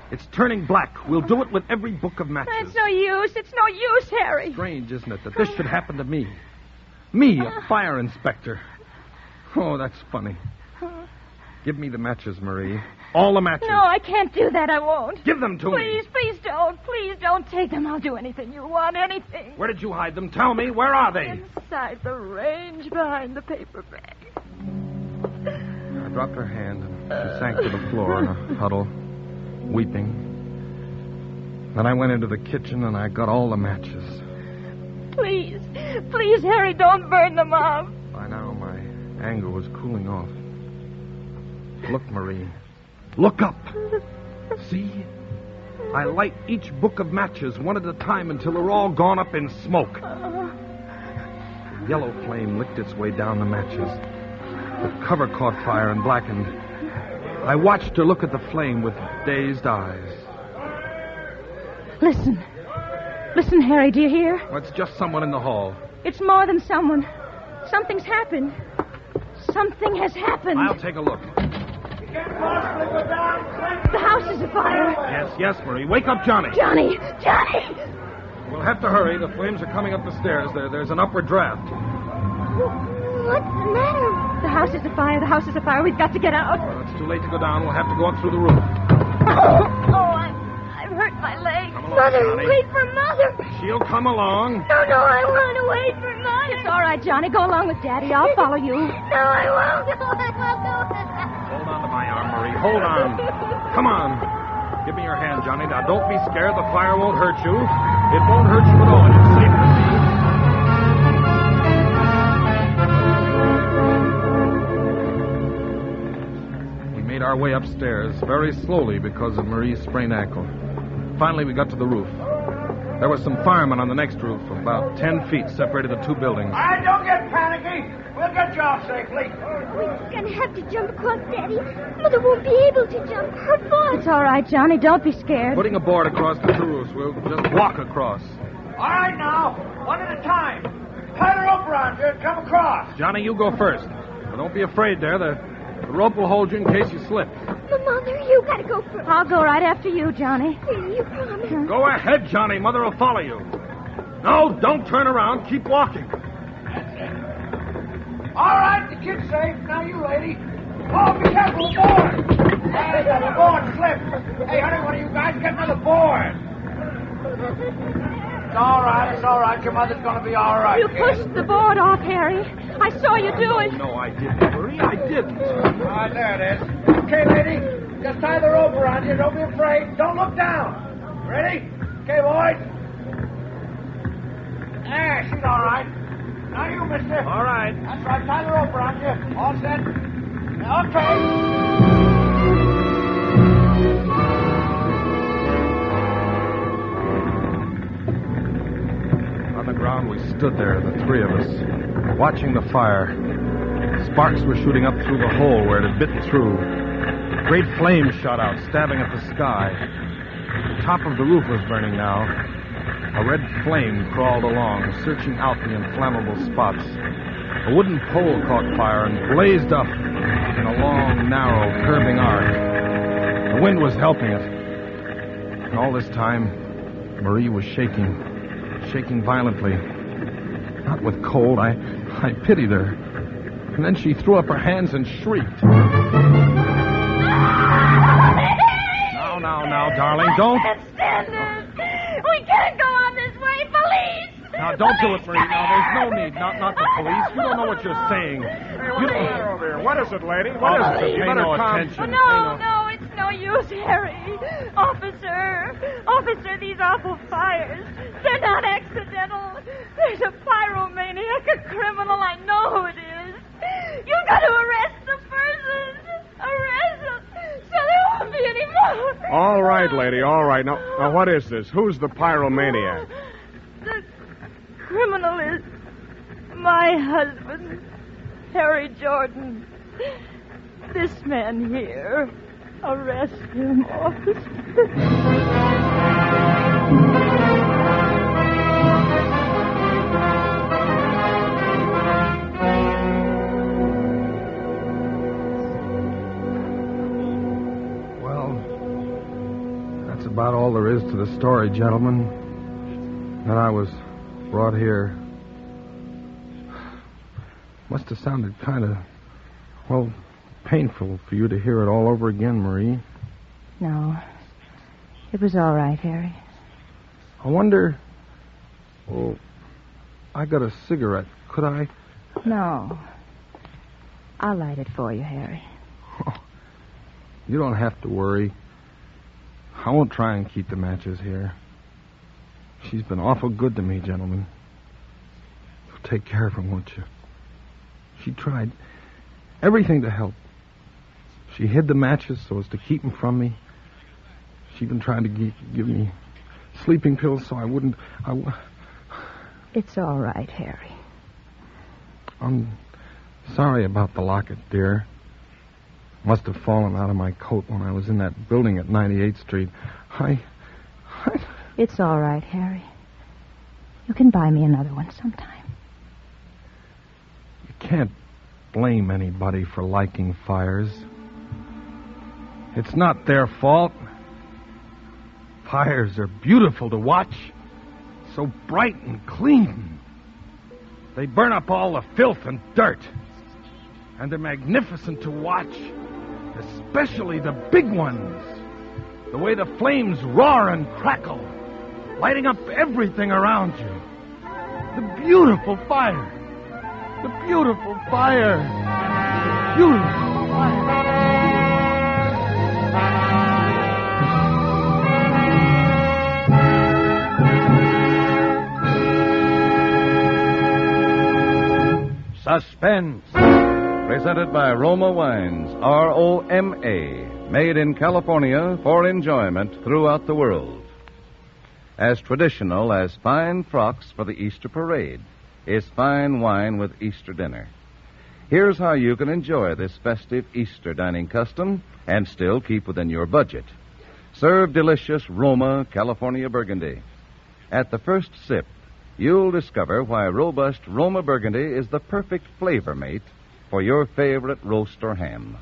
It's turning black. We'll do it with every book of matches. It's no use. It's no use, Harry. Strange, isn't it, that this should happen to me? Me, a fire inspector. Oh, that's funny. Give me the matches, Marie. All the matches. No, I can't do that. I won't. Give them to me. Please don't. Please don't take them. I'll do anything you want, anything. Where did you hide them? Tell me. Where are they? Inside the range, behind the paper bag. I dropped her hand, and she sank to the floor in a huddle, weeping. Then I went into the kitchen, and I got all the matches. Please, Harry, don't burn them off. By now, my anger was cooling off. Look, Marie. Look up. See? I light each book of matches one at a time until they're all gone up in smoke. Yellow flame licked its way down the matches. The cover caught fire and blackened. I watched her look at the flame with dazed eyes. Listen, Harry, do you hear? Well, it's just someone in the hall. It's more than someone. Something's happened. Something has happened. I'll take a look. The house is afire. Yes, Marie. Wake up, Johnny. Johnny! We'll have to hurry. The flames are coming up the stairs. There's an upward draft. What's the matter? The house is afire. We've got to get out. Well, it's too late to go down. We'll have to go up through the roof. I've hurt my leg. Mother, Johnny. wait for Mother. She'll come along. No, I want to wait for Mother. It's all right, Johnny. Go along with Daddy. I'll follow you. No, I won't. Hold on to my arm, Marie. Hold on. Come on. Give me your hand, Johnny. Now, don't be scared. The fire won't hurt you. It won't hurt you at all. You're safe with me. We made our way upstairs very slowly because of Marie's sprained ankle. Finally, we got to the roof. There were some firemen on the next roof. About 10 feet separated the two buildings. All right, don't get panicky. We'll get you off safely. We're going to have to jump across, Daddy. Mother won't be able to jump. Her foot. It's all right, Johnny. Don't be scared. Putting a board across the two roofs. We'll just walk across. All right, now, one at a time. Tie the rope around you and come across. Johnny, you go first. But don't be afraid there. The rope will hold you in case you slip. But Mother, you got to go first. I'll go right after you, Johnny. You promise? Go ahead, Johnny. Mother will follow you. No, don't turn around. Keep walking. All right, the kid's safe. Now you, lady. Oh, be careful, board. Hey, the board slipped. Hey, honey, one of you guys get another board. It's all right. Your mother's going to be all right. You pushed the board off, Harry. I saw you do it. No, I didn't, Marie. I didn't. All right, there it is. Okay, lady. Just tie the rope around you. Don't be afraid. Don't look down. Ready? Okay, boys. There, she's all right. Now you, mister. All right. That's right. Tie the rope around you. All set. Okay. On the ground, we stood there, the three of us, watching the fire. Sparks were shooting up through the hole where it had bitten through. Great flames shot out, stabbing at the sky. The top of the roof was burning now. A red flame crawled along, searching out the inflammable spots. A wooden pole caught fire and blazed up in a long, narrow, curving arc. The wind was helping it. And all this time, Marie was shaking violently. Not with cold. I pitied her. And then she threw up her hands and shrieked. Now, darling, don't. I can't stand this. We can't go on this way. Police! Now, don't do it, Marie. Now, there's no need. Not the police. You don't know what you're saying. What's the matter over here? What is it, lady? What is it? You Pay better no calm. attention. No, it's no use, Harry. Officer, these awful fires. They're not accidental. There's a pyromaniac, a criminal. I know who it is. You've got to arrest the person. Arrest them so there won't be any more. All right, lady, all right. Now, what is this? Who's the pyromaniac? The criminal is my husband, Harry Jordan. This man here. Arrest him, officer. That's about all there is to the story, gentlemen. Then I was brought here. Must have sounded kind of Well, painful for you to hear it all over again, Marie. No. It was all right, Harry. I wonder... Oh, I got a cigarette. Could I? No. I'll light it for you, Harry. You don't have to worry. I won't try and keep the matches here. She's been awful good to me, gentlemen. You'll take care of her, won't you? She tried everything to help. She hid the matches so as to keep them from me. She even tried to give me sleeping pills so I wouldn't... It's all right, Harry. I'm sorry about the locket, dear. Must have fallen out of my coat when I was in that building at 98th Street. It's all right, Harry. You can buy me another one sometime. You can't blame anybody for liking fires. It's not their fault. Fires are beautiful to watch. So bright and clean. They burn up all the filth and dirt. And they're magnificent to watch. Especially the big ones. The way the flames roar and crackle, lighting up everything around you. The beautiful fire. The beautiful fire. The beautiful fire. Suspense. Presented by Roma Wines, R-O-M-A, made in California for enjoyment throughout the world. As traditional as fine frocks for the Easter parade is fine wine with Easter dinner. Here's how you can enjoy this festive Easter dining custom and still keep within your budget. Serve delicious Roma California Burgundy. At the first sip, you'll discover why robust Roma Burgundy is the perfect flavor mate for your favorite roast or ham.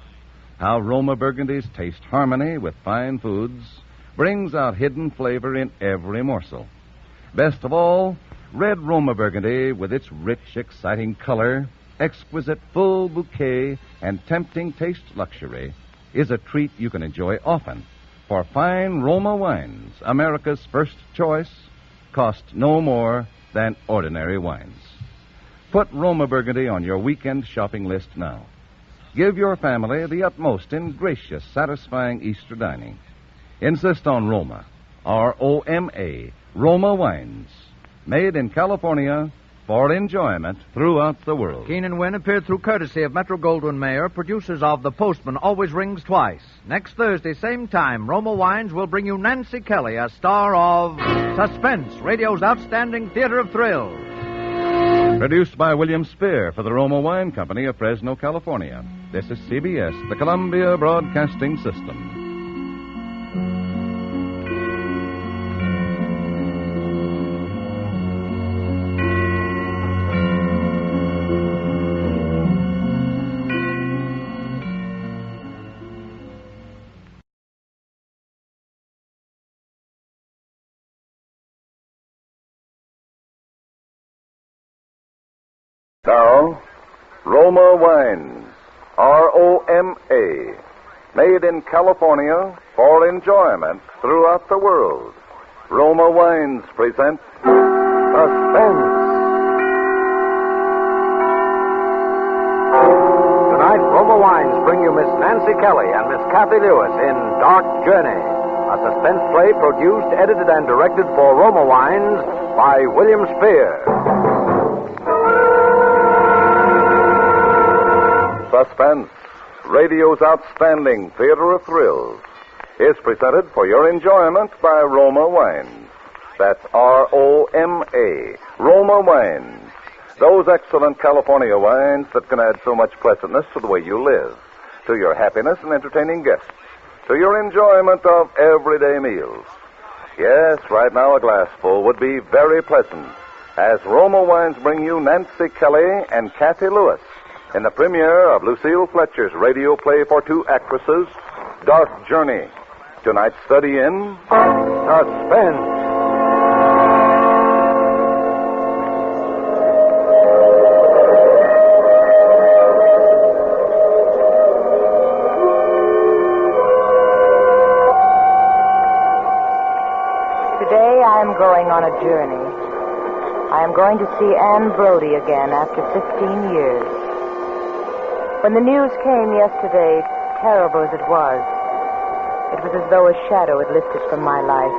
How Roma Burgundy's taste harmony with fine foods brings out hidden flavor in every morsel. Best of all, red Roma Burgundy with its rich, exciting color, exquisite full bouquet, and tempting taste luxury is a treat you can enjoy often. For fine Roma wines, America's first choice, cost no more than ordinary wines. Put Roma Burgundy on your weekend shopping list now. Give your family the utmost in gracious, satisfying Easter dining. Insist on Roma, R-O-M-A, Roma Wines, made in California for enjoyment throughout the world. Keenan Wynn appeared through courtesy of Metro-Goldwyn-Mayer, producers of The Postman Always Rings Twice. Next Thursday, same time, Roma Wines will bring you Nancy Kelly, a star of Suspense, radio's outstanding theater of thrills. Produced by William Spear for the Roma Wine Company of Fresno, California. This is CBS, the Columbia Broadcasting System. Now, Roma Wines, R-O-M-A, made in California for enjoyment throughout the world. Roma Wines present Suspense. Tonight, Roma Wines bring you Miss Nancy Kelly and Miss Kathy Lewis in Dark Journey, a suspense play produced, edited, and directed for Roma Wines by William Spear. Suspense, radio's outstanding theater of thrills, is presented for your enjoyment by Roma Wines. That's R-O-M-A, Roma Wines. Those excellent California wines that can add so much pleasantness to the way you live, to your happiness in entertaining guests, to your enjoyment of everyday meals. Yes, right now a glassful would be very pleasant, as Roma Wines bring you Nancy Kelly and Kathy Lewis in the premiere of Lucille Fletcher's radio play for two actresses, Dark Journey. Tonight's study in Suspense. I am going on a journey. I am going to see Anne Brodie again after 15 years. When the news came yesterday, terrible as it was as though a shadow had lifted from my life.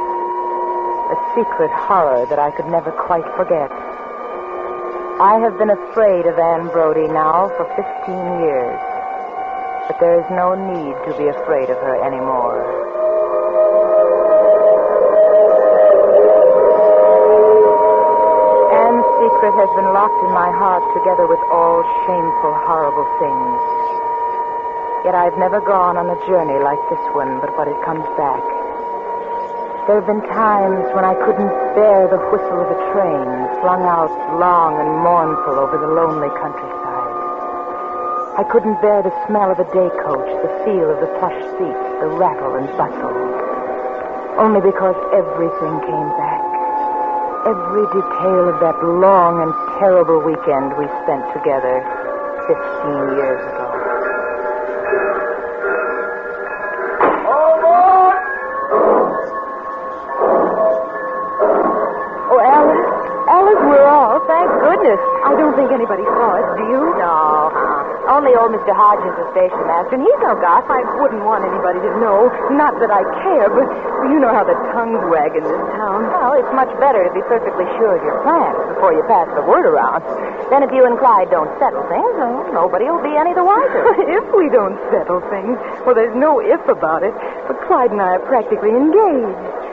A secret horror that I could never quite forget. I have been afraid of Anne Brodie now for 15 years. But there is no need to be afraid of her anymore. Anne's secret has been locked in my heart together with all shameful, horrible things. Yet I've never gone on a journey like this one, but what it comes back. There have been times when I couldn't bear the whistle of a train flung out long and mournful over the lonely countryside. I couldn't bear the smell of a day coach, the feel of the plush seats, the rattle and bustle. Only because everything came back. Every detail of that long and terrible weekend we spent together 15 years ago. I don't think anybody saw us, do you? No. Only old Mr. Hodges, the station master, and he's no gossip. I wouldn't want anybody to know. Not that I care, but you know how the tongues wag in this town. Well, it's much better to be perfectly sure of your plans before you pass the word around. Then if you and Clyde don't settle things, well, nobody will be any the wiser. If we don't settle things, well, there's no if about it. But Clyde and I are practically engaged.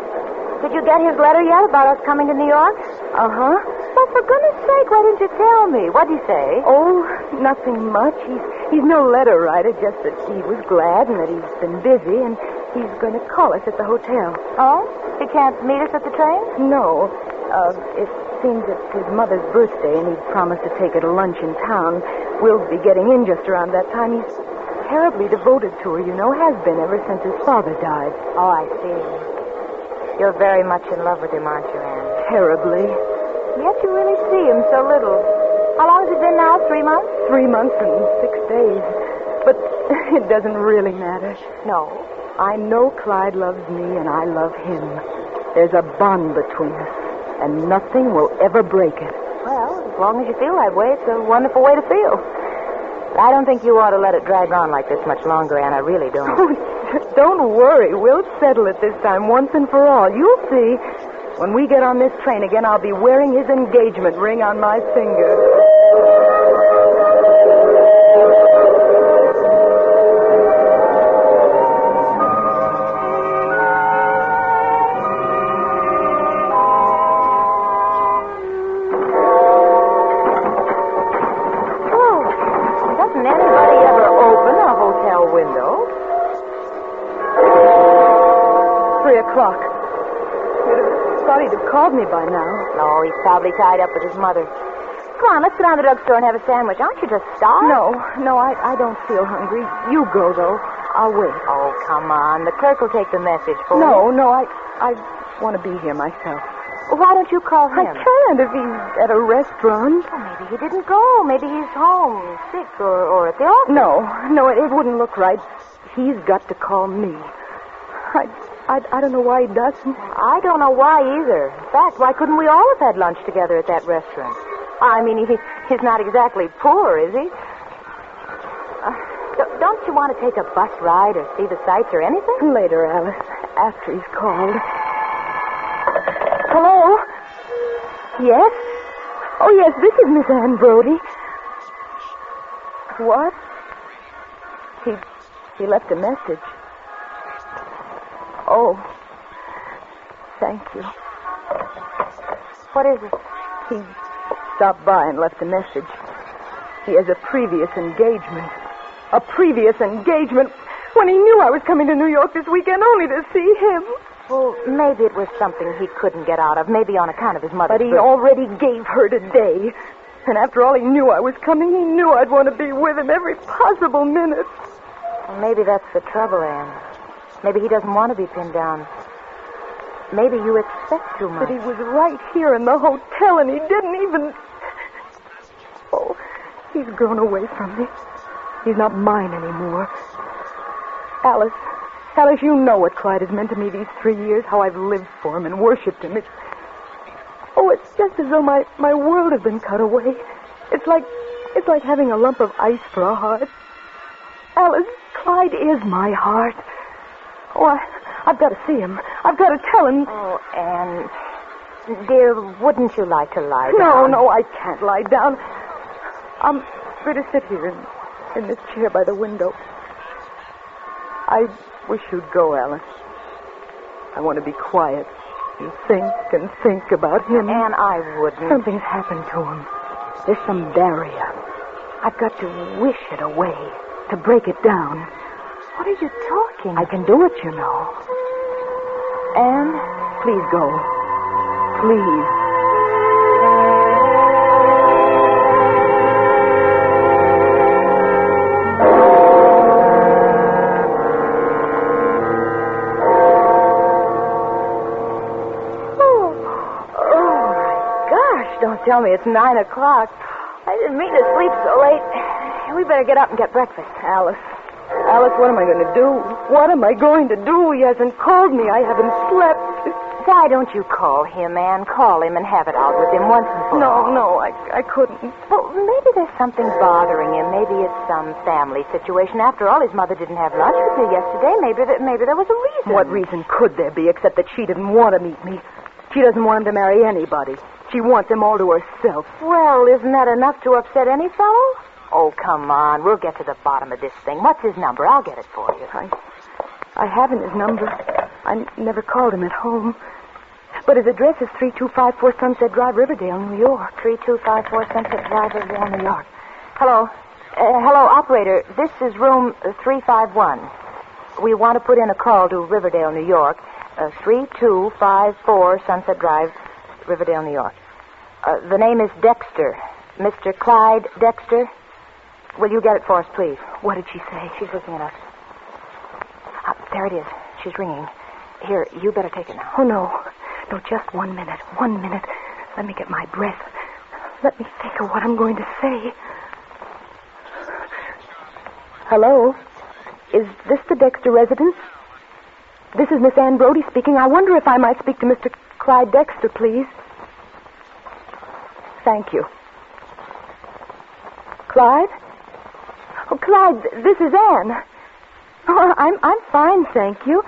Did you get his letter yet about us coming to New York? Uh-huh. Well, for goodness sake, why didn't you tell me? What'd he say? Oh, nothing much. He's no letter writer, just that he was glad and that he's been busy, and he's going to call us at the hotel. Oh? He can't meet us at the train? No. It seems it's his mother's birthday, and he's promised to take her to lunch in town. We'll be getting in just around that time. He's terribly devoted to her, you know, has been ever since his father died. Oh, I see. You're very much in love with him, aren't you, Anne? Terribly. Yet you really see him so little. How long has it been now? 3 months? 3 months and 6 days. But it doesn't really matter. No. I know Clyde loves me and I love him. There's a bond between us, and nothing will ever break it. Well, as long as you feel that way, it's a wonderful way to feel. But I don't think you ought to let it drag on like this much longer, Anne. I really don't. Oh, don't worry. We'll settle it this time once and for all. You'll see. When we get on this train again, I'll be wearing his engagement ring on my finger. Oh, doesn't anybody ever open a hotel window? 3 o'clock. Thought he'd have called me by now. No, he's probably tied up with his mother. Come on, let's go down to the drugstore and have a sandwich. Aren't you just starved? No, I don't feel hungry. You go, though. I'll wait. Oh, come on. The clerk will take the message for you. No, I want to be here myself. Well, why don't you call him? I can't if he's at a restaurant. Well, maybe he didn't go. Maybe he's home, sick, or at the office. No, it wouldn't look right. He's got to call me. I don't know why he doesn't. I don't know why either. In fact, why couldn't we all have had lunch together at that restaurant? I mean, he's not exactly poor, is he? Don't you want to take a bus ride or see the sights or anything? Later, Alice, after he's called. Hello? Yes? Oh, yes, this is Miss Anne Brodie. What? He left a message. Oh, thank you. What is it? He stopped by and left a message. He has a previous engagement. A previous engagement when he knew I was coming to New York this weekend only to see him. Well, maybe it was something he couldn't get out of. Maybe on account of his mother. But he already gave her today. And after all he knew I was coming, he knew I'd want to be with him every possible minute. Well, maybe that's the trouble, Anne. Maybe he doesn't want to be pinned down. Maybe you expect too much. But he was right here in the hotel, and he didn't even... Oh, he's grown away from me. He's not mine anymore. Alice, you know what Clyde has meant to me these 3 years, how I've lived for him and worshipped him. Oh, it's just as though my world has been cut away. It's like having a lump of ice for a heart. Alice, Clyde is my heart. Oh, I've got to see him. I've got to tell him. Oh, Anne, dear, wouldn't you like to lie down? No, I can't lie down. I'm going to sit here in this chair by the window. I wish you'd go, Alice. I want to be quiet and think about him. Anne, I wouldn't. Something's happened to him. There's some barrier. I've got to wish it away, to break it down. What are you talking? I can do it, you know. Anne, please go. Please. Don't tell me it's 9 o'clock. I didn't mean to sleep so late. We better get up and get breakfast. Alice, what am I going to do? What am I going to do? He hasn't called me. I haven't slept. Why don't you call him, Anne? Call him and have it out with him once and for all. No, I couldn't. Well, maybe there's something bothering him. Maybe it's some family situation. After all, his mother didn't have lunch with me yesterday. Maybe there was a reason. What reason could there be except that she didn't want to meet me? She doesn't want him to marry anybody. She wants him all to herself. Well, isn't that enough to upset any fellow? Oh, come on. We'll get to the bottom of this thing. What's his number? I'll get it for you. I haven't his number. I never called him at home. But his address is 3254 Sunset Drive, Riverdale, New York. 3254 Sunset Drive, Riverdale, New York. Hello. Hello, operator. This is room 351. We want to put in a call to Riverdale, New York. 3254 Sunset Drive, Riverdale, New York. The name is Dexter. Mr. Clyde Dexter. Will you get it for us, please? What did she say? She's looking at us. There it is. She's ringing. Here, you better take it now. Oh, no. No, just 1 minute. 1 minute. Let me get my breath. Let me think of what I'm going to say. Hello? Is this the Dexter residence? This is Miss Ann Brody speaking. I wonder if I might speak to Mr. Clyde Dexter, please. Thank you. Clyde? Oh, Clyde, this is Anne. Oh, I'm fine, thank you.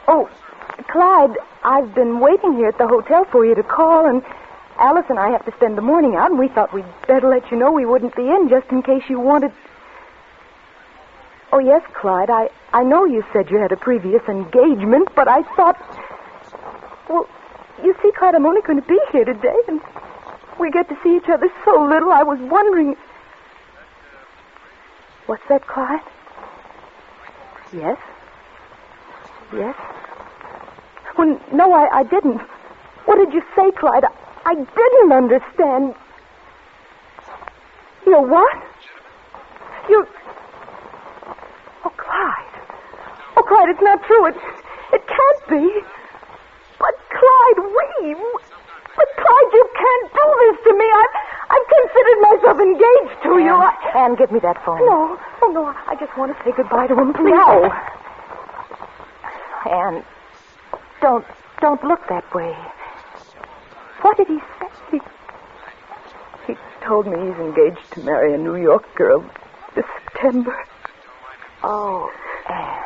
Oh, Clyde, I've been waiting here at the hotel for you to call, and Alice and I have to spend the morning out, and we thought we'd better let you know we wouldn't be in just in case you wanted... Oh, yes, Clyde, I know you said you had a previous engagement, but I thought... Well, you see, Clyde, I'm only going to be here today, and we get to see each other so little, I was wondering... What's that, Clyde? Yes? Yes? Well, no, I didn't. What did you say, Clyde? I didn't understand. You're what? You're... Oh, Clyde. Oh, Clyde, it's not true. It can't be. But, Clyde, wait. But, Clyde, you can't do this to me. I've considered myself engaged to you. Anne, give me that phone. No. Oh, no. I just want to say goodbye to him, please. No. Anne, don't look that way. What did he say? He told me he's engaged to marry a New York girl this September. Oh, Anne.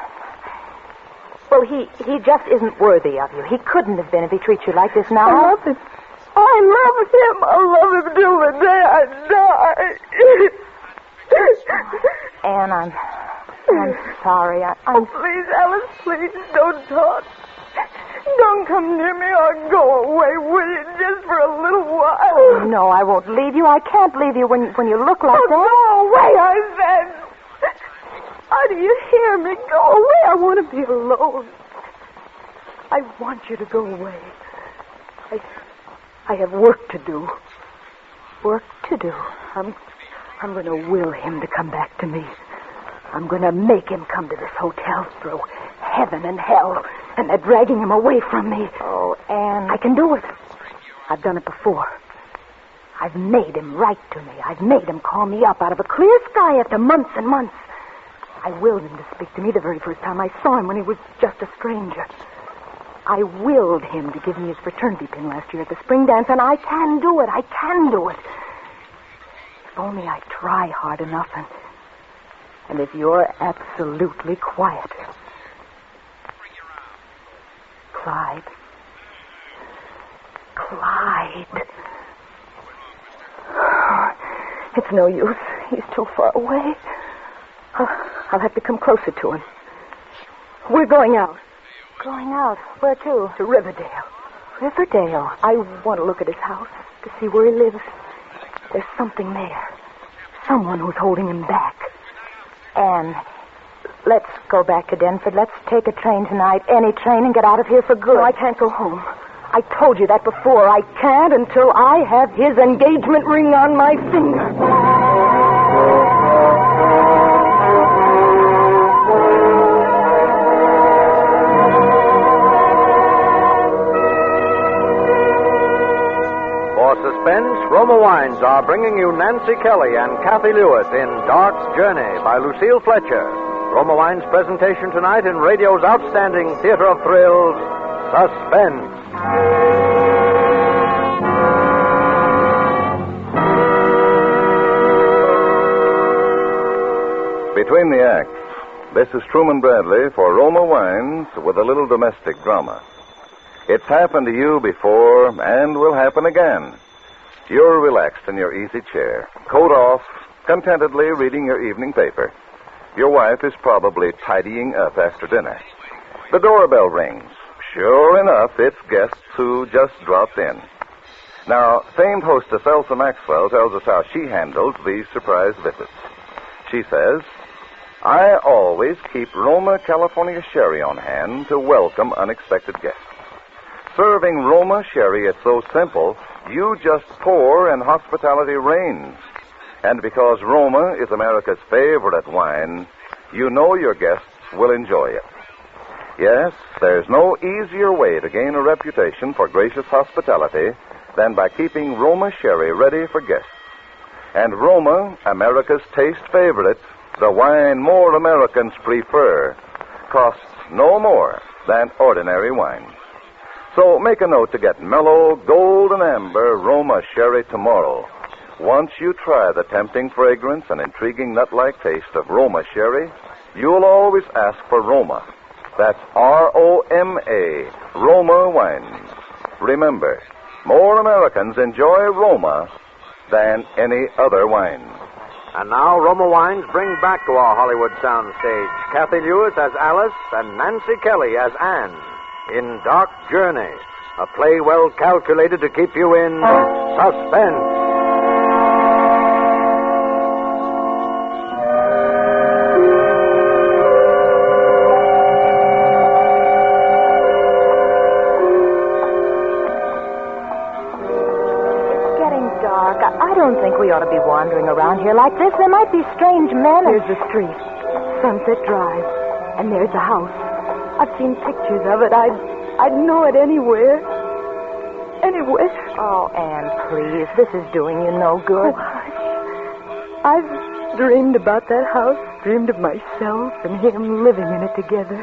Well, he just isn't worthy of you. He couldn't have been if he treats you like this now. I love him. I love him. I'll love him till the day I die. Anne, I'm sorry. Oh, please, Alice, please, don't talk. Don't come near me or go away, will you, just for a little while? Oh, no, I won't leave you. I can't leave you when you look like that. Go away, I said. How do you hear me? Go away. I want to be alone. I want you to go away. I have work to do. Work to do? I'm going to will him to come back to me. I'm going to make him come to this hotel through heaven and hell, and they're dragging him away from me. Oh, Anne. I can do it. I've done it before. I've made him write to me. I've made him call me up out of a clear sky after months and months. I willed him to speak to me the very first time I saw him when he was just a stranger. I willed him to give me his fraternity pin last year at the spring dance, and I can do it. I can do it. If only I try hard enough, and if you're absolutely quiet. Clyde. It's no use. He's too far away. I'll have to come closer to him. We're going out. Going out? Where to? To Riverdale. Riverdale? I want to look at his house to see where he lives. There's something there. Someone who's holding him back. Anne, let's go back to Denford. Let's take a train tonight, any train, and get out of here for good. No, I can't go home. I told you that before. I can't until I have his engagement ring on my finger. For Suspense, Roma Wines are bringing you Nancy Kelly and Kathy Lewis in Dark's Journey by Lucille Fletcher. Roma Wines' presentation tonight in radio's outstanding theater of thrills, Suspense. Between the acts, this is Truman Bradley for Roma Wines with a little domestic drama. It's happened to you before and will happen again. You're relaxed in your easy chair, coat off, contentedly reading your evening paper. Your wife is probably tidying up after dinner. The doorbell rings. Sure enough, it's guests who just dropped in. Now, famed hostess Elsa Maxwell tells us how she handles these surprise visits. She says, I always keep Roma California Sherry on hand to welcome unexpected guests. Serving Roma Sherry is so simple, you just pour and hospitality reigns. And because Roma is America's favorite wine, you know your guests will enjoy it. Yes, there's no easier way to gain a reputation for gracious hospitality than by keeping Roma Sherry ready for guests. And Roma, America's taste favorite, the wine more Americans prefer, costs no more than ordinary wines. So make a note to get mellow, golden amber Roma Sherry tomorrow. Once you try the tempting fragrance and intriguing nut-like taste of Roma Sherry, you'll always ask for Roma. That's R-O-M-A, Roma Wines. Remember, more Americans enjoy Roma than any other wine. And now Roma Wines bring back to our Hollywood soundstage Kathy Lewis as Alice and Nancy Kelly as Anne in Dark Journey, a play well calculated to keep you in suspense. I don't think we ought to be wandering around here like this. There might be strange men. There's the street, Sunset Drive, and there's the house. I've seen pictures of it. I'd know it anywhere. Anywhere. Oh, Anne, please. This is doing you no good. Oh, I've dreamed about that house, dreamed of myself and him living in it together.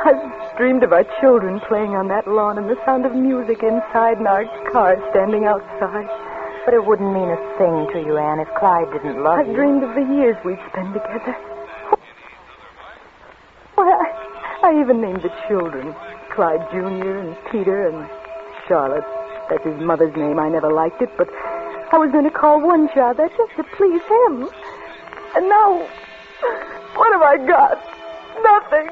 I've dreamed of our children playing on that lawn and the sound of music inside and our car standing outside. But it wouldn't mean a thing to you, Anne, if Clyde didn't love you. I've dreamed of the years we'd spend together. Well, I even named the children. Clyde Jr. and Peter and Charlotte. That's his mother's name. I never liked it, but I was going to call one child that just to please him. And now, what have I got? Nothing.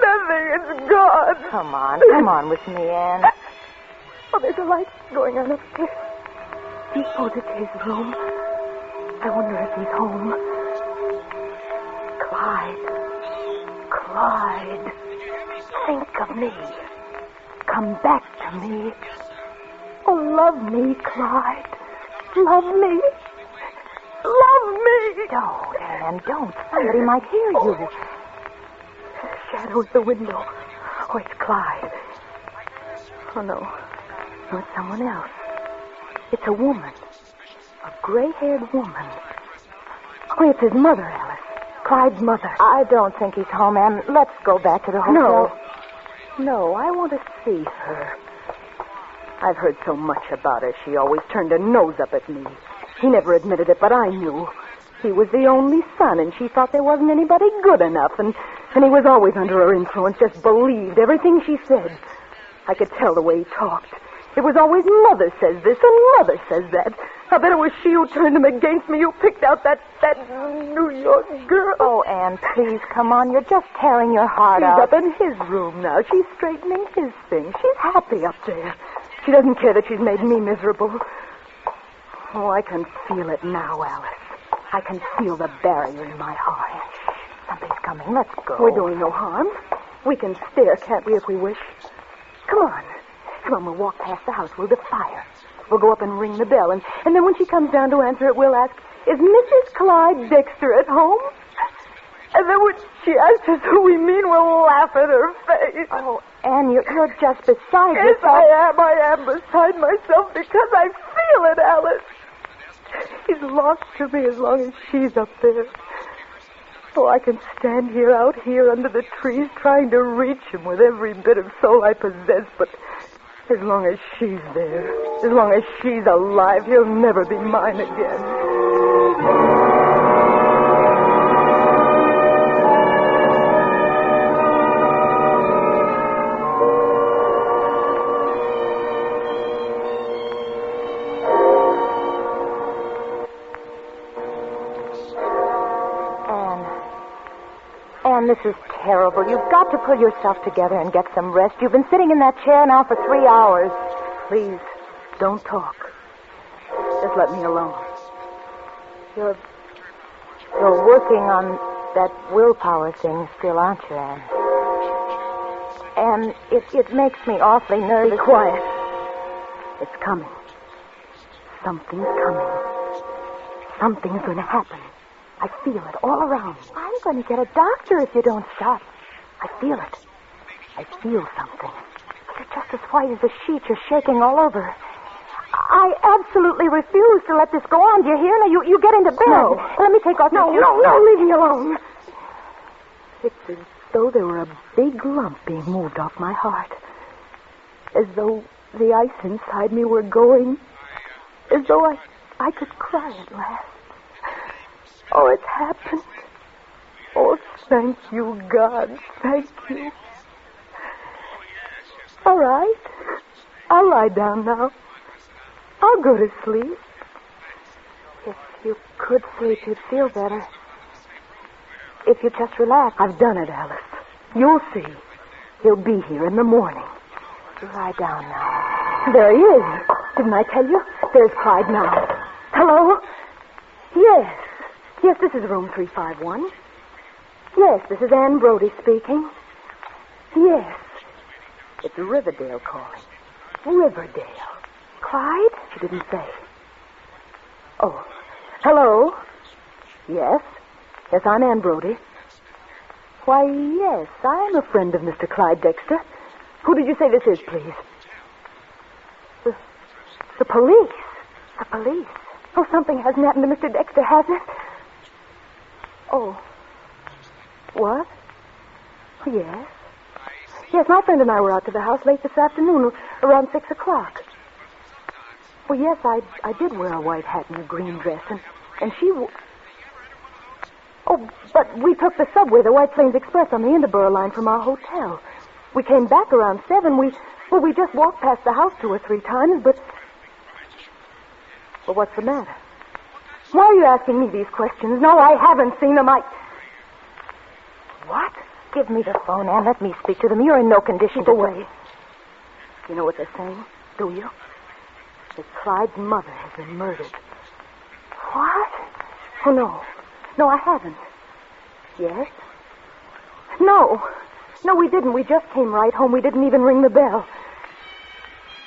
Nothing. It's gone. Come on with me, Anne. Oh, there's a light going on upstairs. Do you suppose it's his room? I wonder if he's home. Clyde. Think of me. Come back to me. Oh, love me, Clyde. Love me. Love me. Don't, Anne, don't. Somebody might hear you. The shadow at the window. Oh, it's Clyde. Oh, no. No, it's someone else. It's a woman. A gray-haired woman. Oh, it's his mother, Alice. Clyde's mother. I don't think he's home, Anne. Let's go back to the hotel. No. No, I want to see her. I've heard so much about her. She always turned her nose up at me. He never admitted it, but I knew. He was the only son, and she thought there wasn't anybody good enough, and he was always under her influence, just believed everything she said. I could tell the way he talked. It was always Mother says this and Mother says that. I bet it was she who turned him against me, who picked out that New York girl. Oh, Anne, please, come on. You're just tearing your heart out. She's up in his room now. She's straightening his things. She's happy up there. She doesn't care that she's made me miserable. Oh, I can feel it now, Alice. I can feel the barrier in my heart. Something's coming. Let's go. We're doing no harm. We can stare, can't we, if we wish? Come on. Come on, we'll walk past the house. We'll defy her. We'll go up and ring the bell, and then when she comes down to answer it, we'll ask, is Mrs. Clyde Dexter at home? And then when she asks us who we mean, we'll laugh at her face. Oh, Anne, you're just beside yourself. Yes, I am beside myself because I feel it, Alice. He's lost to me as long as she's up there. Oh, I can stand here, out here under the trees, trying to reach him with every bit of soul I possess, but as long as she's there, as long as she's alive, he'll never be mine again. Anne, this is terrible. You've got to pull yourself together and get some rest. You've been sitting in that chair now for 3 hours. Please, don't talk. Just let me alone. You're working on that willpower thing still, aren't you, Anne? And it makes me awfully nervous. Be quiet. It's coming. Something's coming. Something's going to happen. I feel it all around me. I'm going to get a doctor if you don't stop. I feel it. I feel something. You're just as white as a sheet. You're shaking all over. I absolutely refuse to let this go on. Do you hear? Now, you get into bed. No. Let me take off your shoes. No, leave me alone. It's as though there were a big lump being moved off my heart. As though the ice inside me were going. As though I could cry at last. Oh, it's happened. Oh, thank you, God. Thank you. All right. I'll lie down now. I'll go to sleep. If you could sleep, you'd feel better. If you just relax. I've done it, Alice. You'll see. He'll be here in the morning. You lie down now. There he is. Didn't I tell you? There's Clyde now. Hello? Yes. Yes, this is room 351. Yes, this is Anne Brody speaking. Yes. It's Riverdale calling. Riverdale. Clyde? She didn't say. Oh. Hello? Yes. Yes, I'm Anne Brody. Why, yes, I'm a friend of Mr. Clyde Dexter. Who did you say this is, please? The police. The police? Oh, something hasn't happened to Mr. Dexter, has it? Oh. What? Yes. Yes, my friend and I were out to the house late this afternoon, around 6 o'clock. Well, yes, I did wear a white hat and a green dress, and she... Oh, but we took the subway, the White Plains Express, on the Interborough line from our hotel. We came back around 7. We just walked past the house 2 or 3 times, but... Well, what's the matter? Why are you asking me these questions? No, I haven't seen them. What? Give me the phone, Anne. Let me speak to them. You're in no condition Keep away. You know what they're saying, do you? That Clyde's mother has been murdered. What? Oh, no. No, I haven't. Yes? No. No, we didn't. We just came right home. We didn't even ring the bell.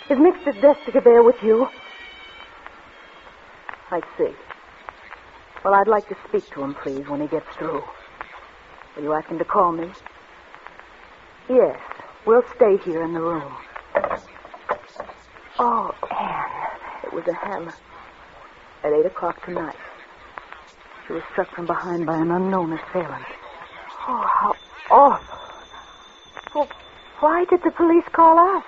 Is Mr. Dexter there with you? I see. Well, I'd like to speak to him, please, when he gets through. Will you ask him to call me? Yes. We'll stay here in the room. Oh, Anne. It was a hammer. At 8 o'clock tonight. She was struck from behind by an unknown assailant. Oh, how awful. Why did the police call us?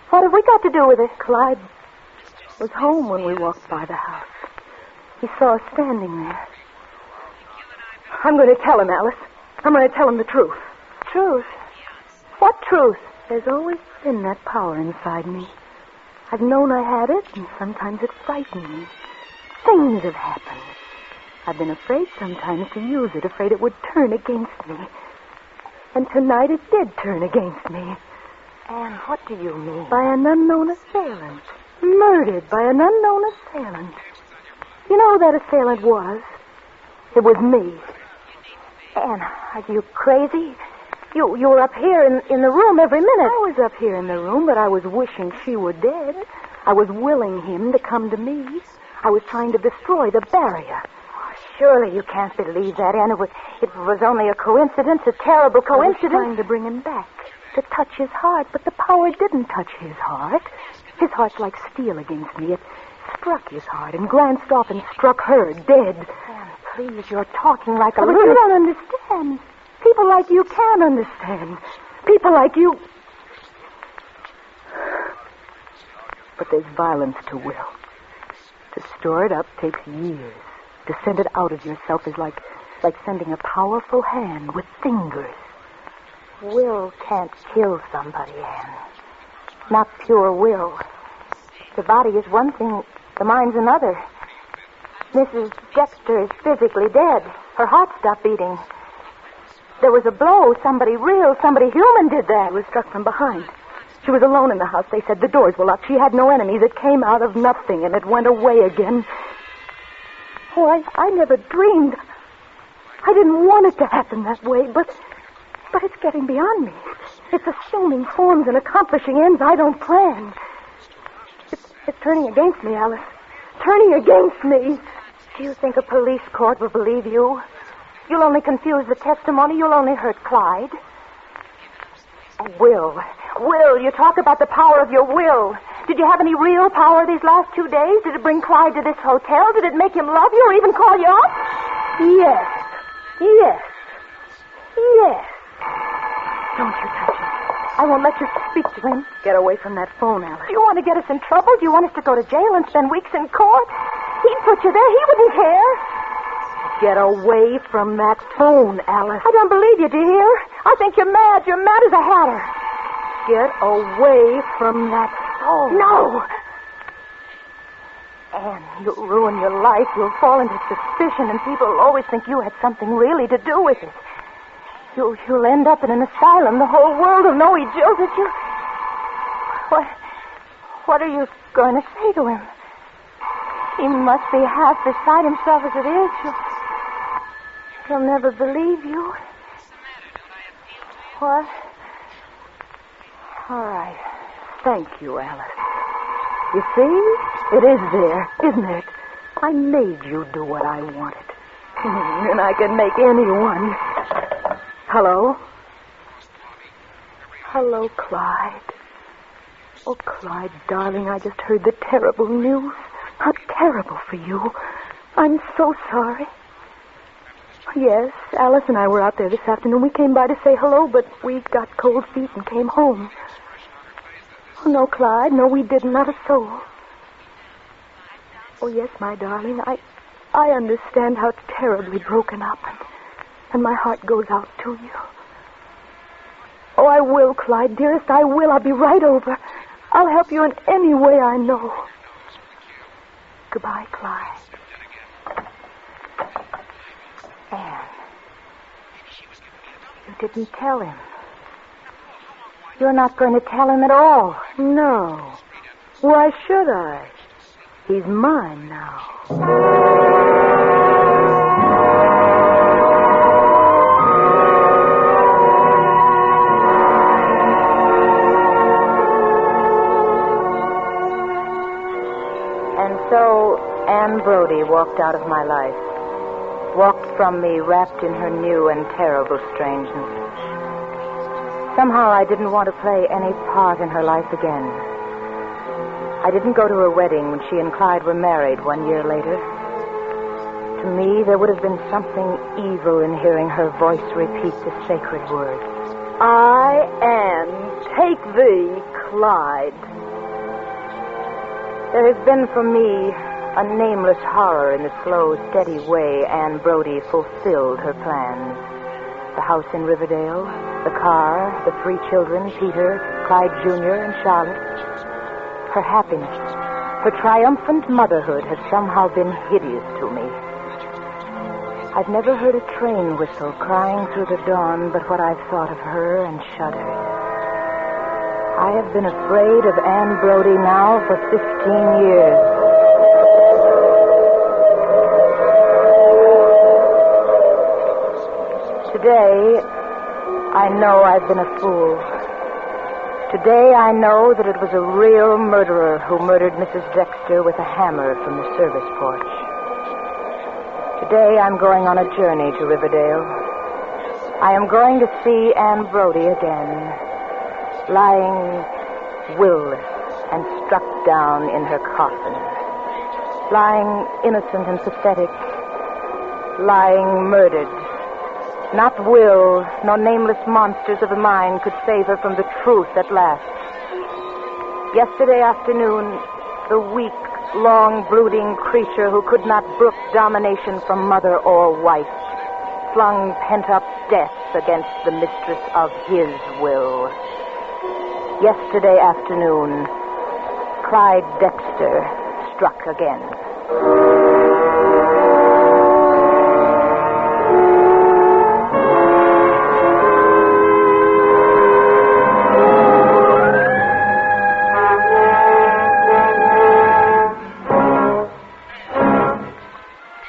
What have we got to do with it? Clyde was home when we walked by the house. He saw us standing there. I'm going to tell him, Alice. I'm going to tell him the truth. Truth? What truth? There's always been that power inside me. I've known I had it, and sometimes it frightened me. Things have happened. I've been afraid sometimes to use it, afraid it would turn against me. And tonight it did turn against me. Anne, what do you mean? By an unknown assailant. Murdered by an unknown assailant. You know who that assailant was? It was me. Anne, are you crazy? You were up here in the room every minute. I was up here in the room, but I was wishing she were dead. I was willing him to come to me. I was trying to destroy the barrier. Oh, surely you can't believe that, Anne. It was only a coincidence, a terrible coincidence. I was trying to bring him back, to touch his heart, but the power didn't touch his heart. His heart's like steel against me. It struck his heart and glanced off and struck her dead. Anne, please, you're talking like a... But you don't understand. People like you can understand. People like you... But there's violence to will. To store it up takes years. To send it out of yourself is like sending a powerful hand with fingers. Will can't kill somebody, Anne. Not pure will. The body is one thing, the mind's another. Mrs. Dexter is physically dead. Her heart stopped beating. There was a blow. Somebody real, somebody human did that. It was struck from behind. She was alone in the house. They said the doors were locked. She had no enemies. It came out of nothing, and it went away again. Oh, I never dreamed. I didn't want it to happen that way, but it's getting beyond me. It's assuming forms and accomplishing ends I don't plan. It's turning against me, Alice. Turning against me. Do you think a police court will believe you? You'll only confuse the testimony. You'll only hurt Clyde. Will, you talk about the power of your will. Did you have any real power these last 2 days? Did it bring Clyde to this hotel? Did it make him love you or even call you up? Yes. Don't you touch him. I won't let you speak to him. Get away from that phone, Alice. Do you want to get us in trouble? Do you want us to go to jail and spend weeks in court? He'd put you there. He wouldn't care. Get away from that phone, Alice. I don't believe you, do you hear? I think you're mad. You're mad as a hatter. Get away from that phone. No! Anne, you'll ruin your life. You'll fall into suspicion, and people will always think you had something really to do with it. You'll end up in an asylum. The whole world will know he jilted you. What are you going to say to him? He must be half beside himself as it is. He'll never believe you. What? All right. Thank you, Alice. You see? It is there, isn't it? I made you do what I wanted. And I can make anyone. Hello? Hello, Clyde. Oh, Clyde, darling, I just heard the terrible news. How terrible for you. I'm so sorry. Yes, Alice and I were out there this afternoon. We came by to say hello, but we got cold feet and came home. Oh, no, Clyde. No, we didn't. Not a soul. Oh, yes, my darling. I understand how terribly broken up, and my heart goes out to you. Oh, I will, Clyde, dearest. I will. I'll be right over. I'll help you in any way I know. Goodbye, Clyde. Anne, you didn't tell him. You're not going to tell him at all. No. Why should I? He's mine now. And so Anne Brodie walked out of my life. Walked from me wrapped in her new and terrible strangeness. Somehow I didn't want to play any part in her life again. I didn't go to her wedding when she and Clyde were married 1 year later. To me, there would have been something evil in hearing her voice repeat the sacred words. I am. Take thee, Clyde. There has been for me a nameless horror in the slow, steady way Anne Brodie fulfilled her plans. The house in Riverdale, the car, the 3 children, Peter, Clyde Jr., and Charlotte. Her happiness, her triumphant motherhood has somehow been hideous to me. I've never heard a train whistle crying through the dawn but what I've thought of her and shuddered. I have been afraid of Anne Brodie now for 15 years. Today, I know I've been a fool. Today, I know that it was a real murderer who murdered Mrs. Dexter with a hammer from the service porch. Today, I'm going on a journey to Riverdale. I am going to see Anne Brodie again, lying will-less and struck down in her coffin, lying innocent and pathetic, lying murdered. Not will, nor nameless monsters of the mind could save her from the truth at last. Yesterday afternoon, the weak, long, brooding creature who could not brook domination from mother or wife flung pent-up death against the mistress of his will. Yesterday afternoon, Clyde Dexter struck again.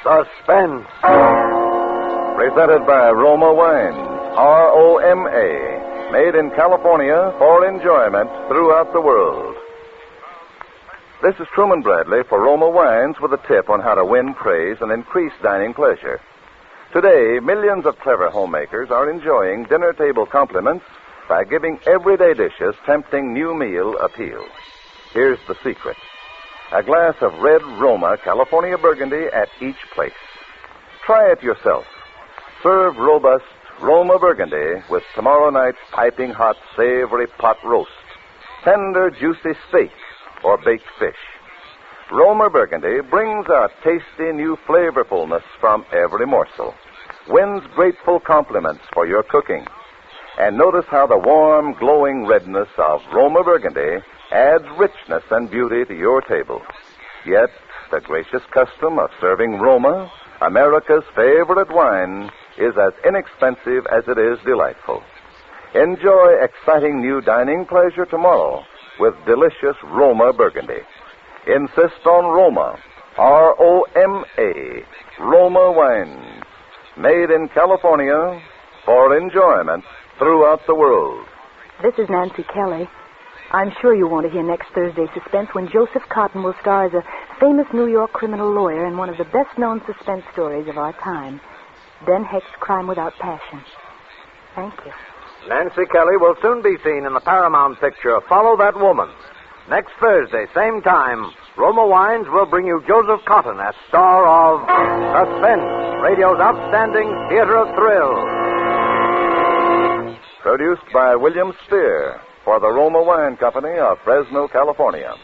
Suspense. Presented by Roma Wines, R-O-M-A, made in California for enjoyment throughout the world. This is Truman Bradley for Roma Wines with a tip on how to win praise and increase dining pleasure. Today, millions of clever homemakers are enjoying dinner table compliments by giving everyday dishes tempting new meal appeal. Here's the secret. A glass of red Roma California Burgundy at each place. Try it yourself. Serve robust Roma Burgundy with tomorrow night's piping hot savory pot roast, tender juicy steak, or baked fish. Roma Burgundy brings out tasty new flavorfulness from every morsel, wins grateful compliments for your cooking. And notice how the warm, glowing redness of Roma Burgundy adds richness and beauty to your table. Yet, the gracious custom of serving Roma, America's favorite wine, is as inexpensive as it is delightful. Enjoy exciting new dining pleasure tomorrow with delicious Roma Burgundy. Insist on Roma, R-O-M-A, Roma Wines, made in California for enjoyment throughout the world. This is Nancy Kelly. I'm sure you want to hear next Thursday's Suspense when Joseph Cotton will star as a famous New York criminal lawyer in one of the best-known suspense stories of our time, Den Heck's Crime Without Passion. Thank you. Nancy Kelly will soon be seen in the Paramount picture Follow That Woman. Next Thursday, same time, Roma Wines will bring you Joseph Cotton as star of Suspense, radio's outstanding theater of thrills. Produced by William Spear for the Roma Wine Company of Fresno, California.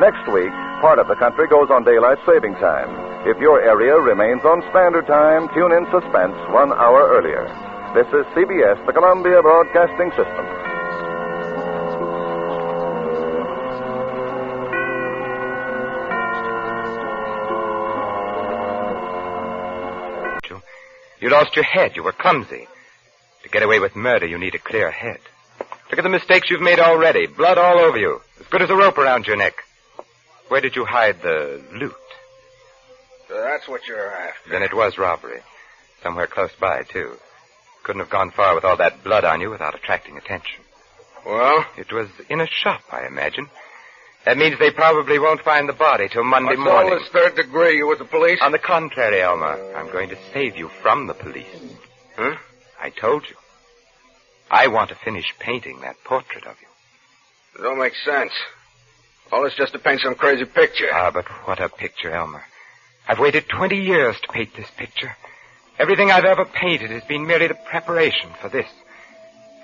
Next week, part of the country goes on daylight saving time. If your area remains on standard time, tune in Suspense 1 hour earlier. This is CBS, the Columbia Broadcasting System. You lost your head. You were clumsy. To get away with murder, you need a clear head. Look at the mistakes you've made already. Blood all over you. As good as a rope around your neck. Where did you hide the loot? So that's what you're after. Then it was robbery. Somewhere close by, too. Couldn't have gone far with all that blood on you without attracting attention. Well? It was in a shop, I imagine. That means they probably won't find the body till Monday morning. What's all this third degree? You with the police? On the contrary, Elmer. I'm going to save you from the police. Huh? I told you. I want to finish painting that portrait of you. It don't make sense. All this just to paint some crazy picture. Ah, but what a picture, Elmer. I've waited 20 years to paint this picture. Everything I've ever painted has been merely the preparation for this.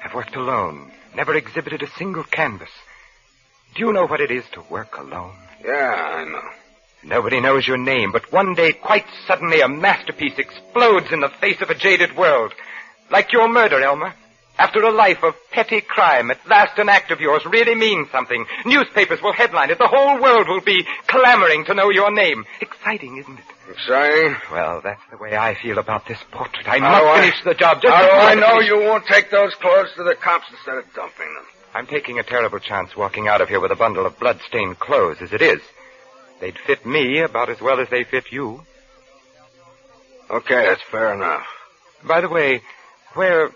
I've worked alone, never exhibited a single canvas. Do you know what it is to work alone? Yeah, I know. Nobody knows your name, but one day, quite suddenly, a masterpiece explodes in the face of a jaded world. Like your murder, Elmer. After a life of petty crime, at last an act of yours really means something. Newspapers will headline it. The whole world will be clamoring to know your name. Exciting, isn't it? Exciting? Well, that's the way I feel about this portrait. I must finish the job. Just how do I know you won't take those clothes to the cops instead of dumping them? I'm taking a terrible chance walking out of here with a bundle of blood-stained clothes as it is. They'd fit me about as well as they fit you. Okay, that's fair enough. By the way, where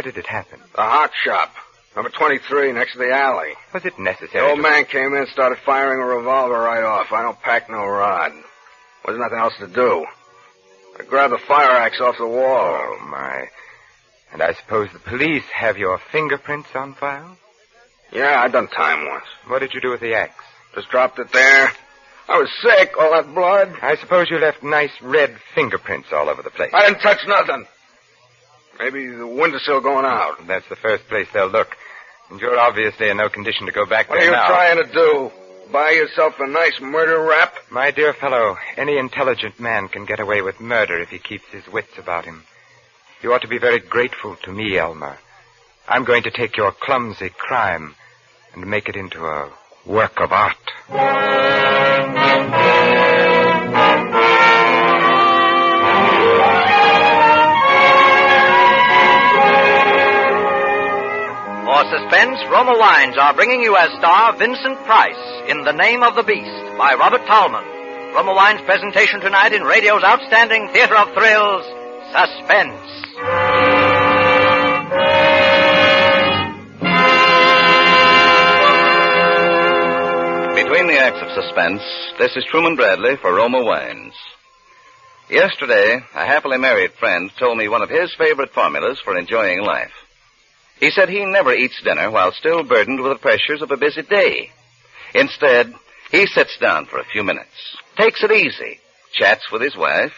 did it happen? The hot shop. Number 23, next to the alley. Was it necessary? The old man came in and started firing a revolver right off. I don't pack no rod. Wasn't nothing else to do. I grabbed the fire axe off the wall. Oh, my. And I suppose the police have your fingerprints on file? Yeah, I done time once. What did you do with the axe? Just dropped it there. I was sick, all that blood. I suppose you left nice red fingerprints all over the place. I didn't touch nothing. Maybe the windowsill going out. That's the first place they'll look. And you're obviously in no condition to go back there now. What are you trying to do? Buy yourself a nice murder rap? My dear fellow, any intelligent man can get away with murder if he keeps his wits about him. You ought to be very grateful to me, Elmer. I'm going to take your clumsy crime and make it into a work of art. For Suspense, Roma Wines are bringing you as star Vincent Price in The Name of the Beast by Robert Tallman. Roma Wines' presentation tonight in radio's outstanding theater of thrills, Suspense. Between the acts of Suspense, this is Truman Bradley for Roma Wines. Yesterday, a happily married friend told me one of his favorite formulas for enjoying life. He said he never eats dinner while still burdened with the pressures of a busy day. Instead, he sits down for a few minutes, takes it easy, chats with his wife,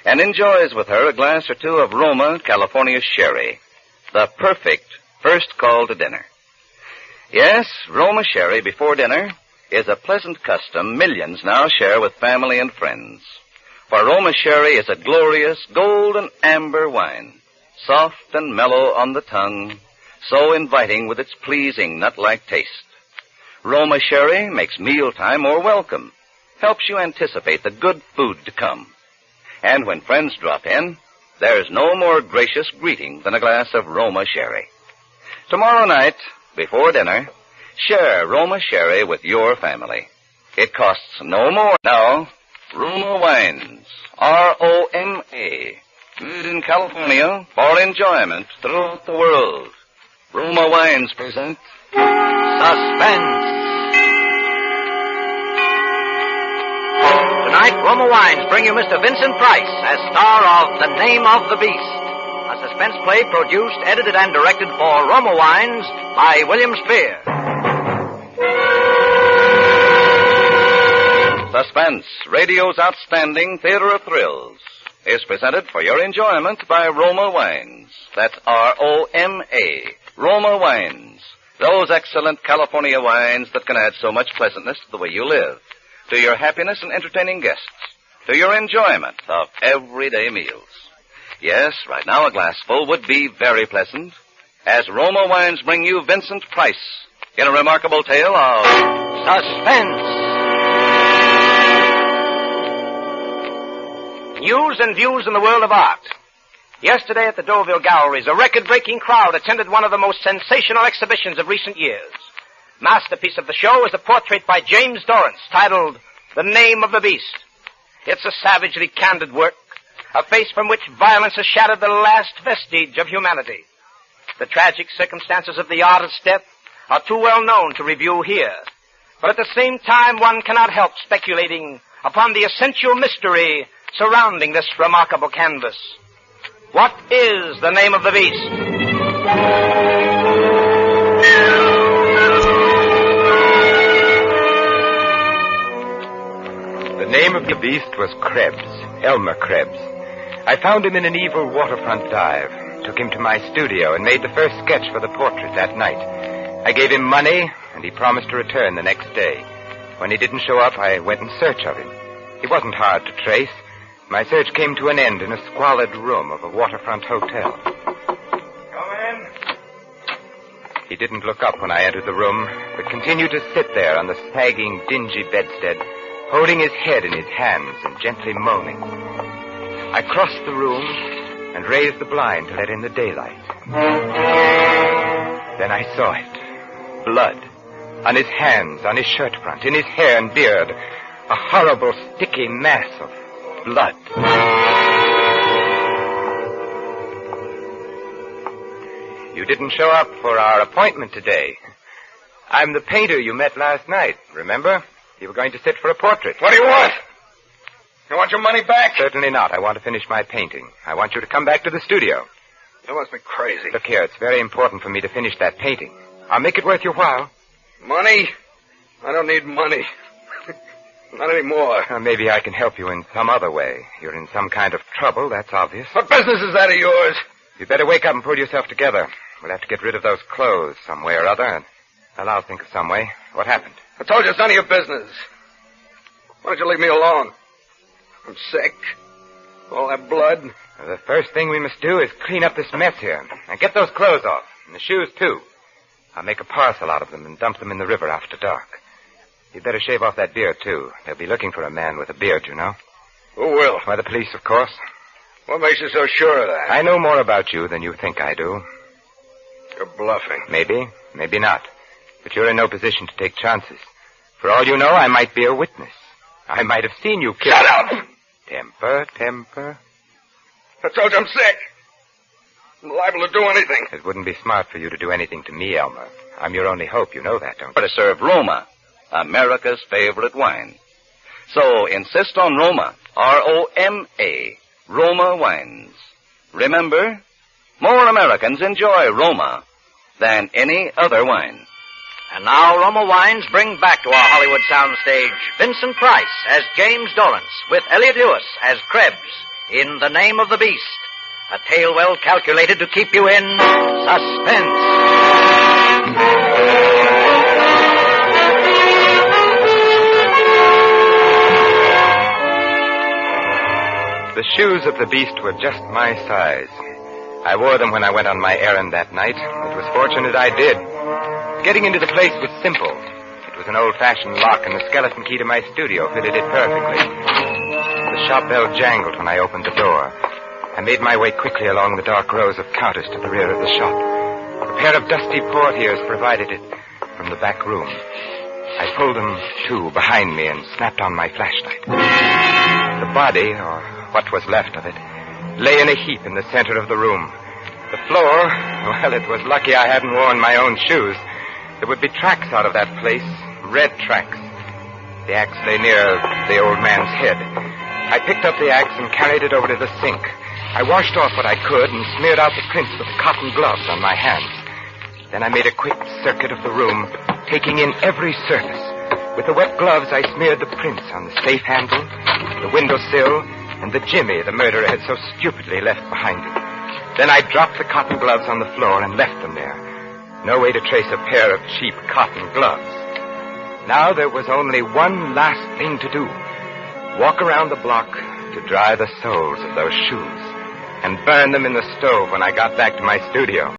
and enjoys with her a glass or two of Roma, California sherry, the perfect first call to dinner. Yes, Roma sherry before dinner is a pleasant custom millions now share with family and friends. For Roma sherry is a glorious golden amber wine, soft and mellow on the tongue, so inviting with its pleasing nut-like taste. Roma sherry makes mealtime more welcome, helps you anticipate the good food to come. And when friends drop in, there's no more gracious greeting than a glass of Roma sherry. Tomorrow night, before dinner, share Roma sherry with your family. It costs no more. Now, Roma Wines, R-O-M-A, made in California for enjoyment throughout the world. Roma Wines present Suspense. Tonight, Roma Wines bring you Mr. Vincent Price as star of The Name of the Beast, a suspense play produced, edited, and directed for Roma Wines by William Spear. Suspense, radio's outstanding theater of thrills, is presented for your enjoyment by Roma Wines. That's R-O-M-A, Roma Wines. Those excellent California wines that can add so much pleasantness to the way you live, to your happiness and entertaining guests, to your enjoyment of everyday meals. Yes, right now a glassful would be very pleasant, as Roma Wines bring you Vincent Price in a remarkable tale of Suspense. News and views in the world of art. Yesterday at the Deauville Galleries, a record-breaking crowd attended one of the most sensational exhibitions of recent years. Masterpiece of the show is a portrait by James Dorrance titled The Name of the Beast. It's a savagely candid work, a face from which violence has shattered the last vestige of humanity. The tragic circumstances of the artist's death are too well known to review here. But at the same time, one cannot help speculating upon the essential mystery surrounding this remarkable canvas. What is the name of the beast? The name of the beast was Krebs, Elmer Krebs. I found him in an evil waterfront dive, took him to my studio, and made the first sketch for the portrait that night. I gave him money, and he promised to return the next day. When he didn't show up, I went in search of him. He wasn't hard to trace. My search came to an end in a squalid room of a waterfront hotel. Come in. He didn't look up when I entered the room, but continued to sit there on the sagging, dingy bedstead, holding his head in his hands and gently moaning. I crossed the room and raised the blind to let in the daylight. Then I saw it. Blood. On his hands, on his shirt front, in his hair and beard. A horrible, sticky mass of blood. You didn't show up for our appointment today. I'm the painter you met last night, remember? You were going to sit for a portrait. What do you want? You want your money back? Certainly not. I want to finish my painting. I want you to come back to the studio. You must be crazy. Look here, it's very important for me to finish that painting. I'll make it worth your while. Money? I don't need money. Not anymore. Maybe I can help you in some other way. You're in some kind of trouble, that's obvious. What business is that of yours? You'd better wake up and pull yourself together. We'll have to get rid of those clothes some way or other, and I'll think of some way. What happened? I told you it's none of your business. Why don't you leave me alone? I'm sick. All that blood. The first thing we must do is clean up this mess here. And get those clothes off. And the shoes, too. I'll make a parcel out of them and dump them in the river after dark. You'd better shave off that beard, too. They'll be looking for a man with a beard, you know. Who will? Why, the police, of course. What makes you so sure of that? I know more about you than you think I do. You're bluffing. Maybe, maybe not. But you're in no position to take chances. For all you know, I might be a witness. I might have seen you kill... Shut up! Temper. I told you I'm sick. I'm liable to do anything. It wouldn't be smart for you to do anything to me, Elmer. I'm your only hope. You know that, don't you? To serve Roma, America's favorite wine. So insist on Roma, R-O-M-A, Roma wines. Remember, more Americans enjoy Roma than any other wine. And now Roma Wines bring back to our Hollywood soundstage Vincent Price as James Dorrance, with Elliot Lewis as Krebs in The Name of the Beast, a tale well calculated to keep you in suspense. The shoes of the beast were just my size. I wore them when I went on my errand that night. It was fortunate I did. Getting into the place was simple. It was an old-fashioned lock, and the skeleton key to my studio fitted it perfectly. The shop bell jangled when I opened the door. I made my way quickly along the dark rows of counters to the rear of the shop. A pair of dusty portieres provided it from the back room. I pulled them to behind me and snapped on my flashlight. The body, or what was left of it, lay in a heap in the center of the room. The floor, well, it was lucky I hadn't worn my own shoes. There would be tracks out of that place, red tracks. The axe lay near the old man's head. I picked up the axe and carried it over to the sink. I washed off what I could and smeared out the prints with cotton gloves on my hands. Then I made a quick circuit of the room, taking in every surface. With the wet gloves, I smeared the prints on the safe handle, the windowsill, and the jimmy the murderer had so stupidly left behind him. Then I dropped the cotton gloves on the floor and left them there. No way to trace a pair of cheap cotton gloves. Now there was only one last thing to do. Walk around the block to dry the soles of those shoes and burn them in the stove when I got back to my studio.